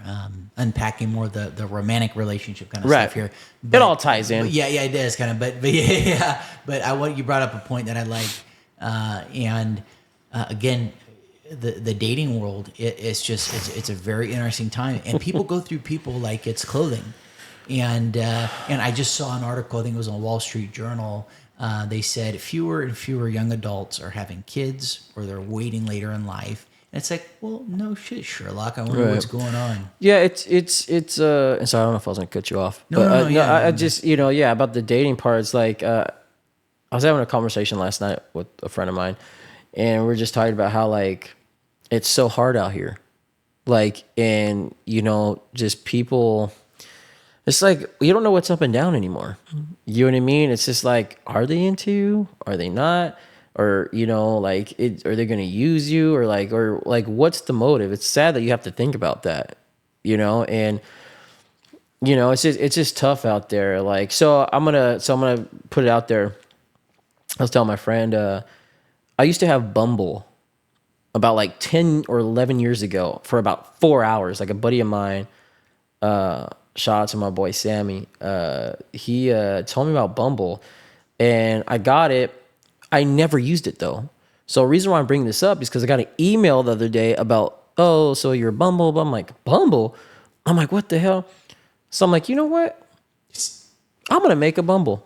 unpacking more the romantic relationship kind of stuff here. It all ties in. Yeah, it does kind of. But yeah. But you brought up a point that I like, and again, the dating world. It's a very interesting time, and people go through people like it's clothing, and I just saw an article. I think it was on Wall Street Journal. They said fewer and fewer young adults are having kids, or they're waiting later in life. And it's like, well, no shit, Sherlock. I wonder what's going on. Yeah, it's. Sorry, I don't know if I was gonna cut you off. I just about the dating part. It's like I was having a conversation last night with a friend of mine, and we we're just talking about how like it's so hard out here, like, and just people. It's like you don't know what's up and down anymore. You know what I mean? It's just like, are they into you? Are they not? Or like, are they going to use you? Or like, what's the motive? It's sad that you have to think about that. And it's just tough out there. Like, so I'm gonna put it out there. I was telling my friend, I used to have Bumble about like 10 or 11 years ago for about 4 hours. Like a buddy of mine. Shout out to my boy Sammy. He told me about Bumble, and I got it. I never used it though. So the reason why I'm bringing this up is because I got an email the other day about, oh, so you're Bumble. But I'm like, Bumble? I'm like, what the hell? So I'm like, you know what? I'm going to make a Bumble.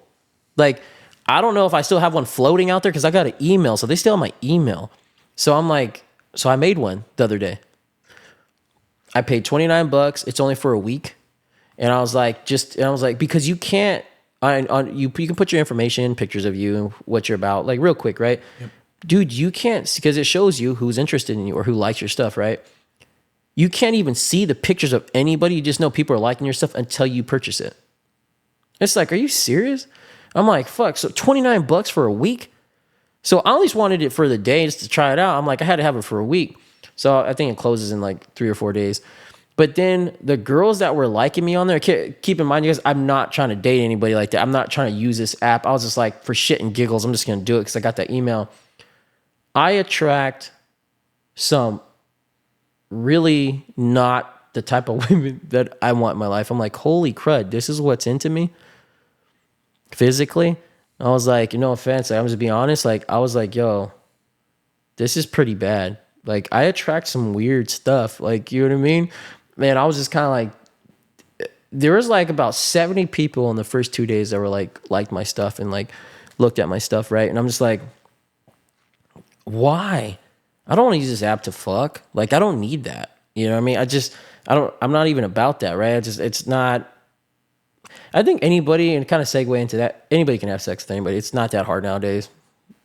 Like, I don't know if I still have one floating out there because I got an email. So they still have my email. So I'm like, so I made one the other day. I paid $29. It's only for a week. And I was like, because you can't, you can put your information, pictures of you and what you're about, like real quick, right? Yep. Dude, you can't, because it shows you who's interested in you or who likes your stuff, right? You can't even see the pictures of anybody. You just know people are liking your stuff until you purchase it. It's like, are you serious? I'm like, fuck. So $29 for a week? So I at least wanted it for the day just to try it out. I'm like, I had to have it for a week. So I think it closes in like 3 or 4 days. But then the girls that were liking me on there, keep in mind, you guys, I'm not trying to date anybody like that. I'm not trying to use this app. I was just like, for shit and giggles, I'm just going to do it because I got that email. I attract some really not the type of women that I want in my life. I'm like, holy crud, this is what's into me physically. I was like, no offense, I'm just being honest. Like, I was like, yo, this is pretty bad. Like, I attract some weird stuff. Like, you know what I mean? Man, I was just kind of like, there was like about 70 people in the first 2 days that were like, liked my stuff and like looked at my stuff, right? And I'm just like, why? I don't want to use this app to fuck. Like, I don't need that. You know what I mean? I'm not even about that, right? It's not, I think anybody, and kind of segue into that, anybody can have sex with anybody. It's not that hard nowadays.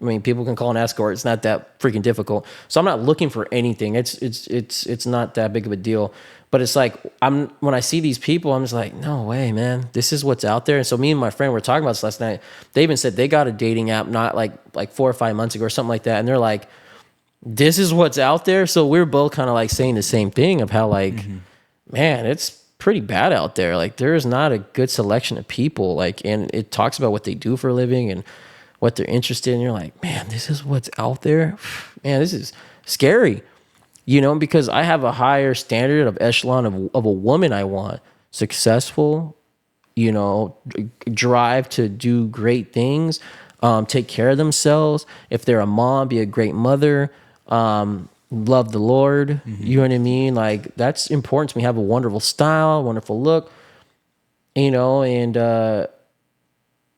I mean, people can call an escort. It's not that freaking difficult. So I'm not looking for anything. It's not that big of a deal. But it's like, when I see these people, I'm just like, no way, man. This is what's out there. And so me and my friend were talking about this last night. They even said they got a dating app not like 4 or 5 months ago or something like that. And they're like, this is what's out there. So we're both kind of like saying the same thing of how like, man, it's pretty bad out there. Like, there is not a good selection of people. Like, and it talks about what they do for a living and what they're interested in. You're like, man, this is what's out there. Man, this is scary. you know, because I have a higher standard of echelon of a woman I want. Successful, you know, drive to do great things, take care of themselves. If they're a mom, be a great mother, love the Lord. You know what I mean? Like, that's important to me. Have a wonderful style, wonderful look, you know, and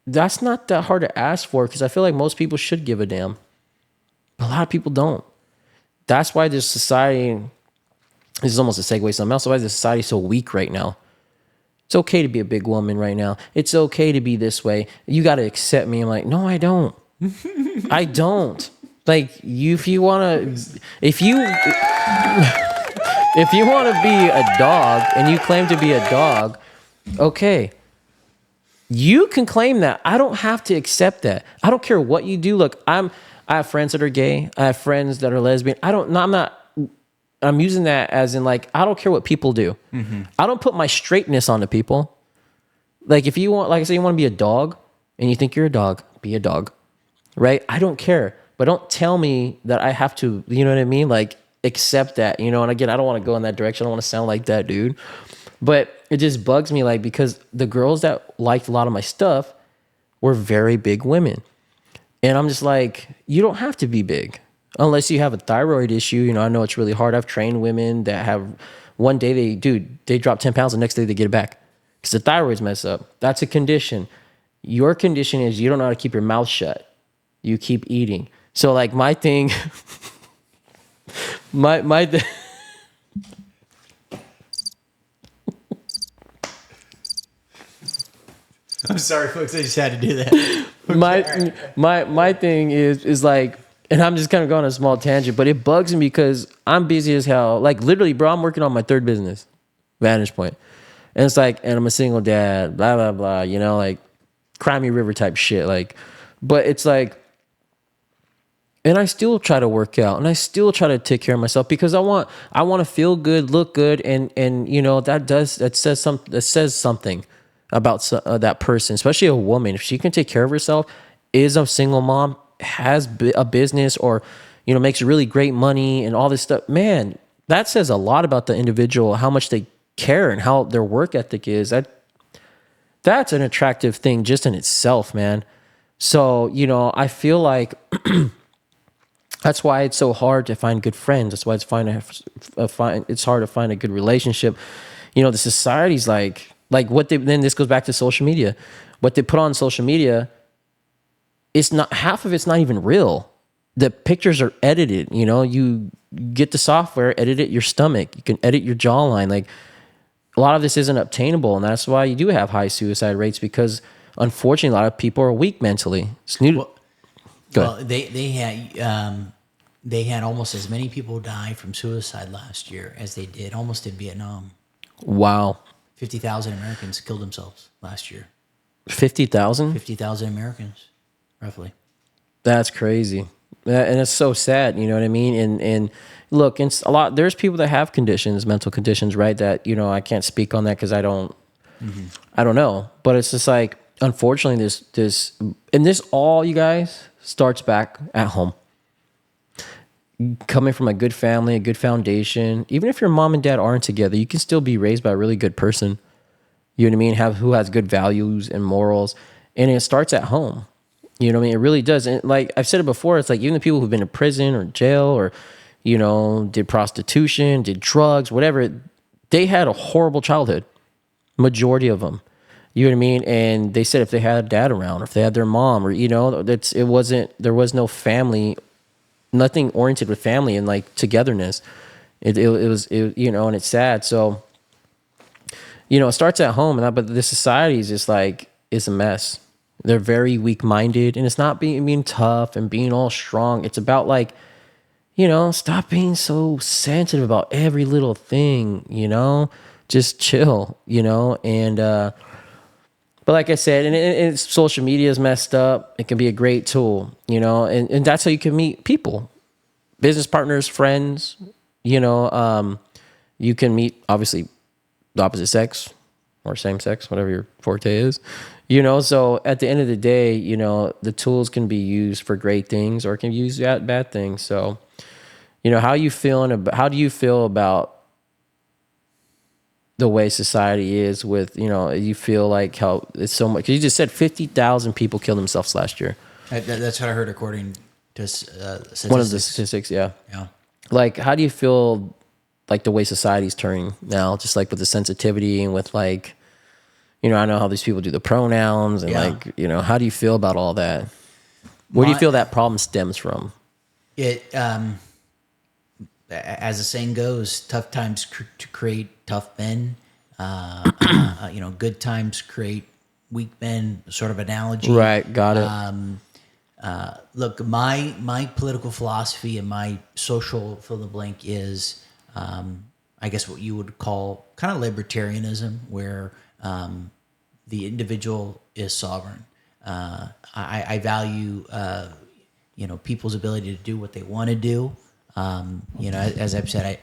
that's not that hard to ask for because I feel like most people should give a damn. But a lot of people don't. That's why this society, this is almost a segue to something else. Why is this society so weak right now? It's okay to be a big woman right now. It's okay to be this way. You got to accept me. I'm like, no, I don't. I don't. Like, if you want to, if you want to be a dog and you claim to be a dog, okay. You can claim that. I don't have to accept that. I don't care what you do. Look, I have friends that are gay. I have friends that are lesbian. I'm using that as in, like, I don't care what people do. I don't put my straightness onto people. Like, if you want, like I say, you want to be a dog and you think you're a dog, be a dog, right? I don't care, but don't tell me that I have to, you know what I mean? Like, accept that, you know? And again, I don't want to go in that direction. I don't want to sound like that dude, but it just bugs me, like, because the girls that liked a lot of my stuff were very big women. And I'm just like, you don't have to be big. Unless you have a thyroid issue, you know, I know it's really hard. I've trained women that have one day they drop 10 pounds, the next day they get it back because the thyroid's messed up. That's a condition. Your condition is you don't know how to keep your mouth shut. You keep eating. So, like, my thing, I'm sorry, folks. I just had to do that. my thing is like, and I'm just kind of going on a small tangent, but it bugs me because I'm busy as hell. Like, literally, bro, I'm working on my third business, Vantage Point. And it's like, and I'm a single dad, blah, blah, blah, you know, like Crimey River type shit. Like, but it's like, and I still try to work out and I still try to take care of myself because I want to feel good, look good. And, you know, that says something about that person, especially a woman. If she can take care of herself, is a single mom, has a business, or, you know, makes really great money and all this stuff, man, that says a lot about the individual, how much they care and how their work ethic is. That's an attractive thing just in itself, man. So, you know, I feel like that's why it's so hard to find good friends. That's why it's it's hard to find a good relationship. You know, the society's like what then this goes back to social media. What they put on social media, it's not, half of it's not even real. The pictures are edited, you know, you get the software, edit it your stomach, you can edit your jawline. Like, a lot of this isn't obtainable, and that's why you do have high suicide rates because unfortunately a lot of people are weak mentally. They had almost as many people die from suicide last year as they did almost in Vietnam. Wow. 50,000 Americans killed themselves last year. 50,000? 50,000 Americans, roughly. That's crazy. And it's so sad, you know what I mean? And look, it's a lot, there's people that have conditions, mental conditions, right? That, you know, I can't speak on that because I don't know. But it's just like, unfortunately, this all, you guys, starts back at home. Coming from a good family, a good foundation, even if your mom and dad aren't together, you can still be raised by a really good person. You know what I mean? Who has good values and morals. And it starts at home. You know what I mean? It really does. And like I've said it before, it's like even the people who've been in prison or jail or, you know, did prostitution, did drugs, whatever, they had a horrible childhood. Majority of them. You know what I mean? And they said if they had a dad around, or if they had their mom, or, you know, there was no family, nothing oriented with family and like togetherness. It was, you know, and it's sad. So, you know, it starts at home, but the society is just like, it's a mess. They're very weak-minded, and it's not being tough and being all strong. It's about like, you know, stop being so sensitive about every little thing, you know, just chill, you know, and, but like I said, and social media is messed up. It can be a great tool, you know, and that's how you can meet people, business partners, friends, you know, you can meet obviously the opposite sex or same sex, whatever your forte is, you know. So at the end of the day, you know, the tools can be used for great things or can be used at bad things. So, how you feeling about, how do you feel about the way society is with, you feel like how it's so much, 'cause you just said 50,000 people killed themselves last year. That's what I heard according to statistics. One of the statistics. Yeah. Yeah. Like, how do you feel like the way society's turning now, just like with the sensitivity and with like, I know how these people do the pronouns and like, how do you feel about all that? Where do you feel that problem stems from? It, as the saying goes, tough times to create tough men. Good times create weak men. Sort of analogy, Right? Got it. Look, my political philosophy and my social fill in the blank is, I guess what you would call kind of libertarianism, where the individual is sovereign. I value people's ability to do what they want to do. As I've said,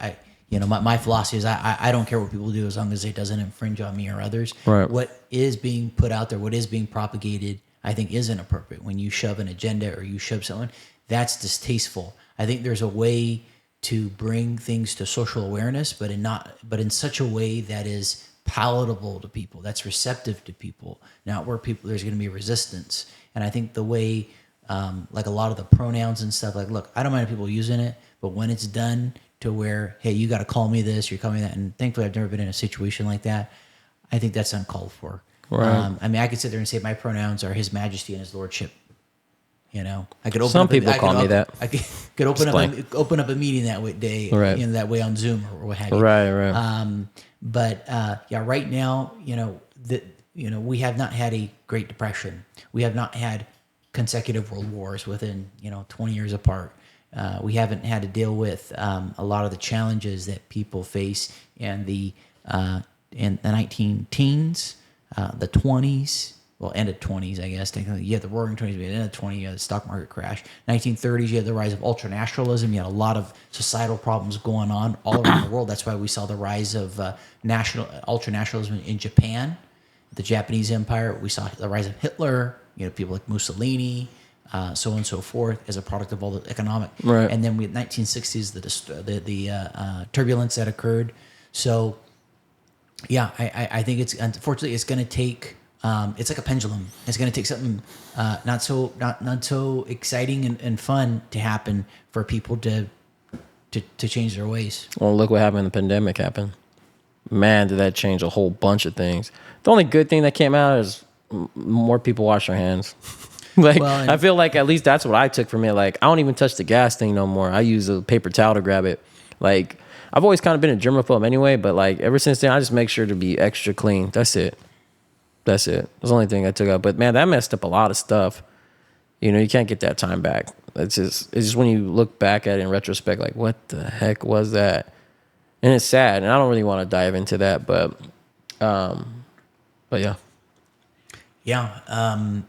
my philosophy is I don't care what people do as long as it doesn't infringe on me or others. Right. What is being put out there, what is being propagated, I think is inappropriate. When you shove an agenda or you shove someone, that's distasteful. I think there's a way to bring things to social awareness, but in such a way that is palatable to people, that's receptive to people, not where there's going to be resistance. And I think the way, like a lot of the pronouns and stuff, like, look, I don't mind people using it, but when it's done to where, hey, you got to call me this, you're calling me that, and thankfully I've never been in a situation like that, I think that's uncalled for. Right. I could sit there and say my pronouns are His Majesty and His Lordship. I could open. Some people call me that. I could open up a meeting that day, right. That way on Zoom or what have you. Right. But right now, we have not had a Great Depression. We have not had consecutive world wars within 20 years apart. We haven't had to deal with a lot of the challenges that people face in the 19 teens, the 20s. Well, end of 20s, I guess. Technically, you had the Roaring 20s, but end of 20s, you had the stock market crash. 1930s, you had the rise of ultranationalism. You had a lot of societal problems going on all around the world. That's why we saw the rise of ultranationalism in Japan, the Japanese Empire. We saw the rise of Hitler. People like Mussolini, so on and so forth, as a product of all the economic. Right. And then we had 1960s, the turbulence that occurred. So, yeah, I think unfortunately it's going to take. It's like a pendulum. It's going to take something not so exciting and fun to happen for people to change their ways. Well, look what happened when the pandemic happened. Man, did that change a whole bunch of things. The only good thing that came out is more people wash their hands. I feel like at least that's what I took from it. Like, I don't even touch the gas thing no more. I use a paper towel to grab it. Like, I've always kind of been a germaphobe anyway, but like ever since then, I just make sure to be extra clean. That's it. That's the only thing I took out. But man, that messed up a lot of stuff. You can't get that time back. It's just when you look back at it in retrospect, like, what the heck was that? And it's sad. And I don't really want to dive into that, but yeah. Yeah.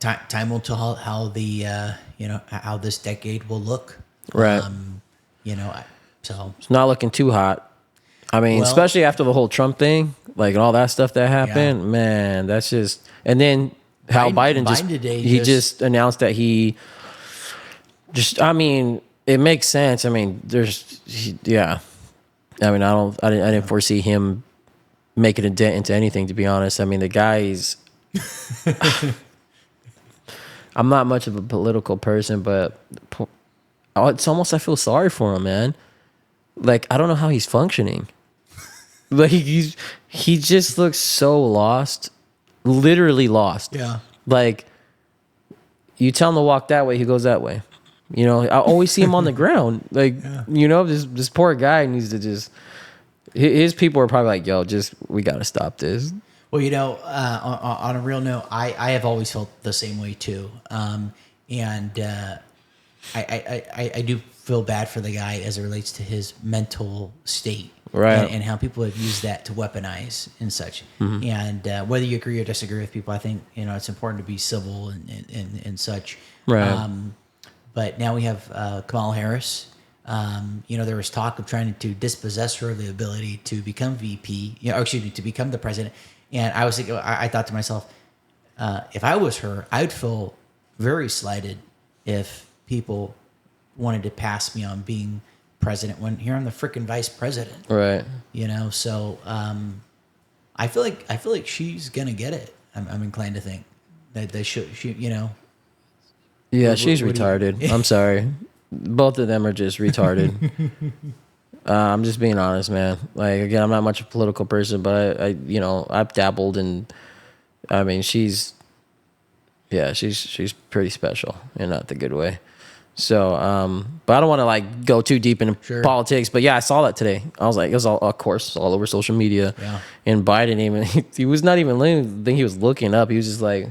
Time will tell how the how this decade will look. Right. So it's not looking too hot. I mean, especially after the whole Trump thing, like all that stuff that happened, man, that's just. And then how Biden just announced that he just. I mean, it makes sense. I mean, yeah. I mean, I didn't foresee him making a dent into anything, to be honest. I mean, the guy's. I'm not much of a political person, but it's almost I feel sorry for him, man. Like, I don't know how he's functioning. Like, he just looks so lost, literally lost. Yeah. Like, you tell him to walk that way, he goes that way. I always see him on the ground. Like, this poor guy needs to just. His people are probably like, "Yo, we got to stop this." Well, on a real note, I have always felt the same way too, and I do feel bad for the guy as it relates to his mental state, right? And how people have used that to weaponize and such. Mm-hmm. And whether you agree or disagree with people, I think it's important to be civil and such. Right. But now we have Kamala Harris. There was talk of trying to dispossess her of the ability to become VP, to become the president. And I was thinking, I thought to myself, if I was her, I would feel very slighted if people wanted to pass me on being president when here I'm the freaking vice president. Right. So I feel like she's gonna get it. I'm inclined to think that they should. Yeah, she's what do you- retarded. I'm sorry. Both of them are just retarded. I'm just being honest, man. Like, again, I'm not much of a political person, but I've dabbled in. I mean, she's pretty special in not the good way. So, but I don't want to like go too deep into politics. But yeah, I saw that today. I was like, it was all, of course, all over social media. Yeah. And Biden even he was not even I think he was looking up. He was just like,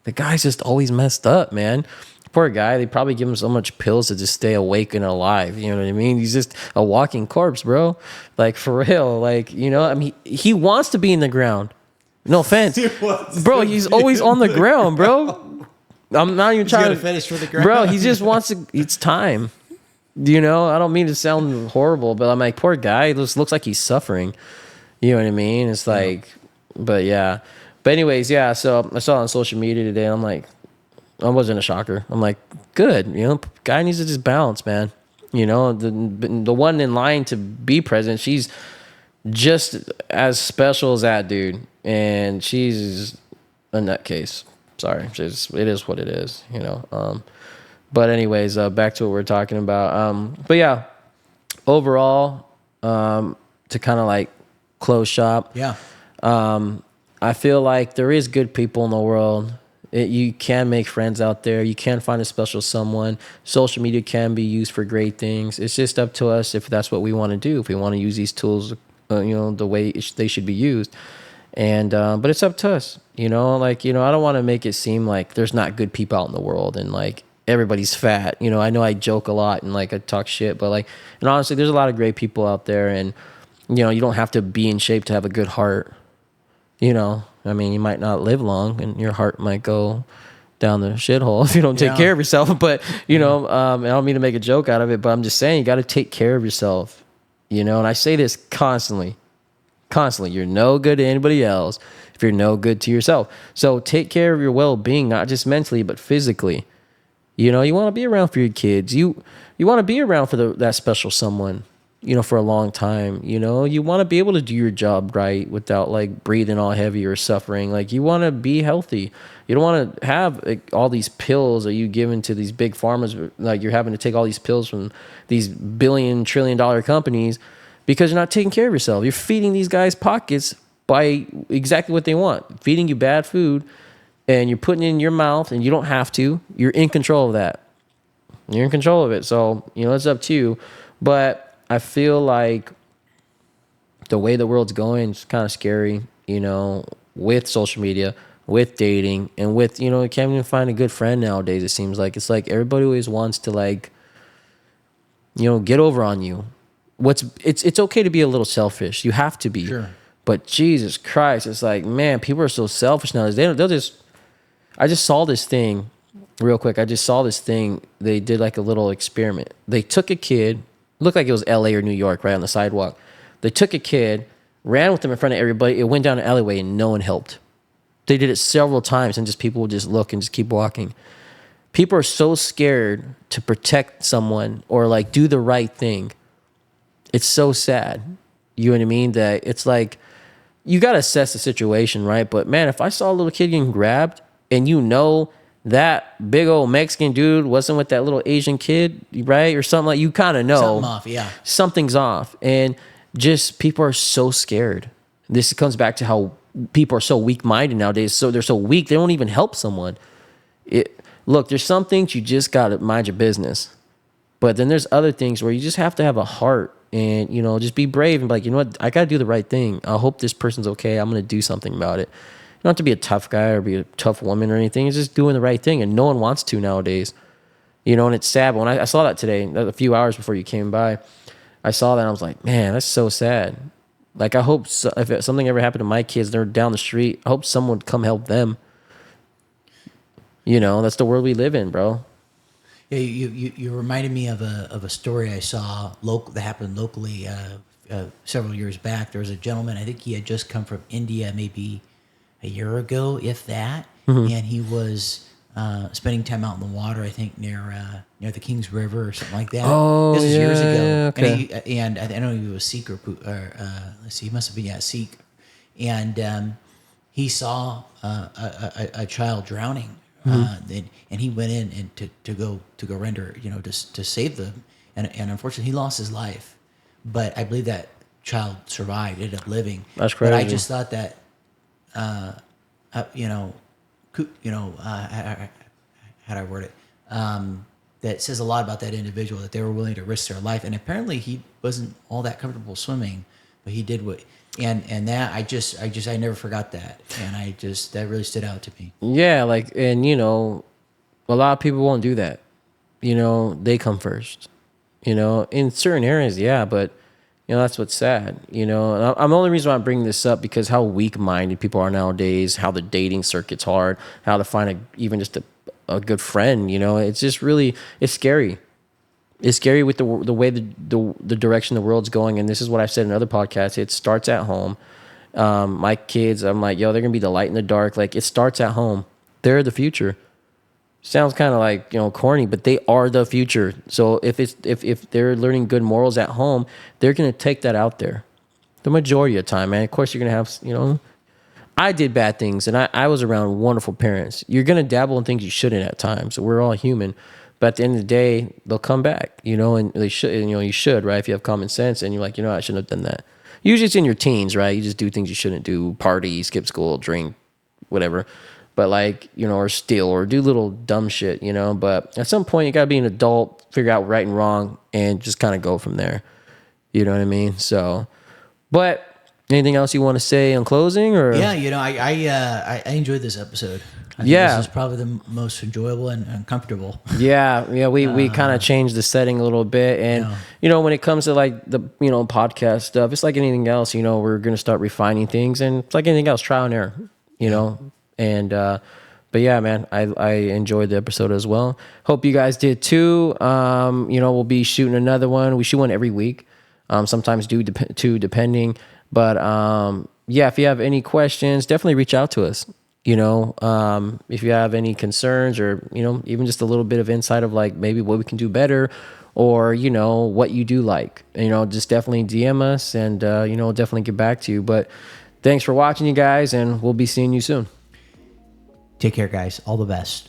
the guy's just always messed up, man. Poor guy. They probably give him so much pills to just stay awake and alive. You know what I mean? He's just a walking corpse, bro. Like, for real. Like, I mean, he wants to be in the ground. No offense. Bro, he's always on the ground, bro. I'm not even trying to finish for the ground. Bro, he just wants to. It's time. I don't mean to sound horrible, but I'm like, poor guy. He looks like he's suffering. You know what I mean? It's like, but yeah. But anyways, yeah. So I saw it on social media today. And I'm like, I wasn't a shocker. I'm like, good. Guy needs to just bounce, man. The one in line to be president, she's just as special as that dude, and she's a nutcase. Sorry, it is what it is, But anyways, back to what we're talking about. But yeah, overall, to kind of like close shop. Yeah. I feel like there is good people in the world. You can make friends out there. You can find a special someone. Social media can be used for great things. It's just up to us if that's what we want to do. If we want to use these tools, the way they should be used. And but it's up to us, I don't want to make it seem like there's not good people out in the world and like everybody's fat. I know I joke a lot and like I talk shit, but and honestly, there's a lot of great people out there, and you don't have to be in shape to have a good heart. I mean, you might not live long, and your heart might go down the shithole if you don't take care of yourself. But I don't mean to make a joke out of it, but I'm just saying you got to take care of yourself. And I say this constantly. You're no good to anybody else if you're no good to yourself. So take care of your well-being, not just mentally, but physically. You want to be around for your kids. You want to be around for that special someone, for a long time. You want to be able to do your job right without like breathing all heavy or suffering. Like, you want to be healthy. You don't want to have like, all these pills that you given to these big pharmas. Like, you're having to take all these pills from these billion-trillion-dollar companies, because you're not taking care of yourself. You're feeding these guys pockets by exactly what they want. Feeding you bad food, and you're putting it in your mouth, and you don't have to. You're in control of that. You're in control of it. So, it's up to you. But I feel like the way the world's going is kind of scary, with social media, with dating, and with, you can't even find a good friend nowadays, it seems like. It's like everybody always wants to, like, get over on you. It's okay to be a little selfish. You have to be. Sure. But Jesus Christ, it's like, man, people are so selfish nowadays. They'll just. I just saw this thing, real quick. They did like a little experiment. They took a kid, looked like it was L.A. or New York, right on the sidewalk. They took a kid, ran with him in front of everybody. It went down an alleyway and no one helped. They did it several times, and just people would just look and just keep walking. People are so scared to protect someone or like do the right thing. It's so sad. You know what I mean? That it's like, you got to assess the situation, right? But man, if I saw a little kid getting grabbed, and that big old Mexican dude wasn't with that little Asian kid, right? Or something, like, you kind of know. Something off, yeah. Something's off. And just people are so scared. This comes back to how people are so weak-minded nowadays. So they're so weak, they don't even help someone. Look, there's some things you just got to mind your business. But then there's other things where you just have to have a heart and, just be brave and be like, you know what, I got to do the right thing. I hope this person's okay. I'm going to do something about it. You don't have to be a tough guy or be a tough woman or anything. It's just doing the right thing, and no one wants to nowadays. And it's sad. But when I saw that today, a few hours before you came by, I saw that and I was like, man, that's so sad. Like, I hope if something ever happened to my kids, they're down the street, I hope someone would come help them. That's the world we live in, bro. Yeah, you reminded me of a story I saw that happened locally several years back. There was a gentleman, I think he had just come from India maybe a year ago, if that, and he was spending time out in the water. I think near the Kings River or something like that. Oh, This was years ago. yeah, okay. And I don't know if he was Sikh or let's see, he must have been Sikh, and he saw a child drowning, and he went in and to go render, to save them, and unfortunately he lost his life, but I believe that child survived, ended up living. That's But I crazy. just thought that, how do I word it? That says a lot about that individual, that they were willing to risk their life, and apparently he wasn't all that comfortable swimming, but he did what. And that I never forgot that, and that really stood out to me. Yeah, like, and a lot of people won't do that. They come first. In certain areas, yeah, but that's what's sad. And I'm the only reason why I'm bringing this up because how weak-minded people are nowadays, how the dating circuit's hard, how to find even just a good friend. It's just really it's scary. It's scary with the way the direction the world's going, and this is what I've said in other podcasts. It starts at home. My kids, I'm like, yo, they're gonna be the light in the dark. Like, it starts at home. They're the future. Sounds kind of like corny, but they are the future. So if they're learning good morals at home, they're gonna take that out there. The majority of the time, man. Of course, you're gonna have I did bad things, and I was around wonderful parents. You're gonna dabble in things you shouldn't at times. So we're all human. But at the end of the day, they'll come back, and they should, you should, right? If you have common sense and you're like, I shouldn't have done that. Usually it's in your teens, right? You just do things you shouldn't do, party, skip school, drink, whatever. But or steal or do little dumb shit, But at some point you gotta be an adult, figure out right and wrong, and just kind of go from there. You know what I mean? So, but anything else you want to say on closing, or? Yeah, I enjoyed this episode. I think Yeah. this is probably the most enjoyable and comfortable. Yeah, we kind of changed the setting a little bit, and when it comes to like the podcast stuff, it's like anything else. We're gonna start refining things, and it's like anything else, trial and error. And but yeah, man, I enjoyed the episode as well. Hope you guys did too. We'll be shooting another one. We shoot one every week. Sometimes two depending, but yeah, if you have any questions, definitely reach out to us. If you have any concerns or, even just a little bit of insight of like maybe what we can do better or, what you do like, just definitely DM us and, we'll definitely get back to you. But thanks for watching, you guys, and we'll be seeing you soon. Take care, guys. All the best.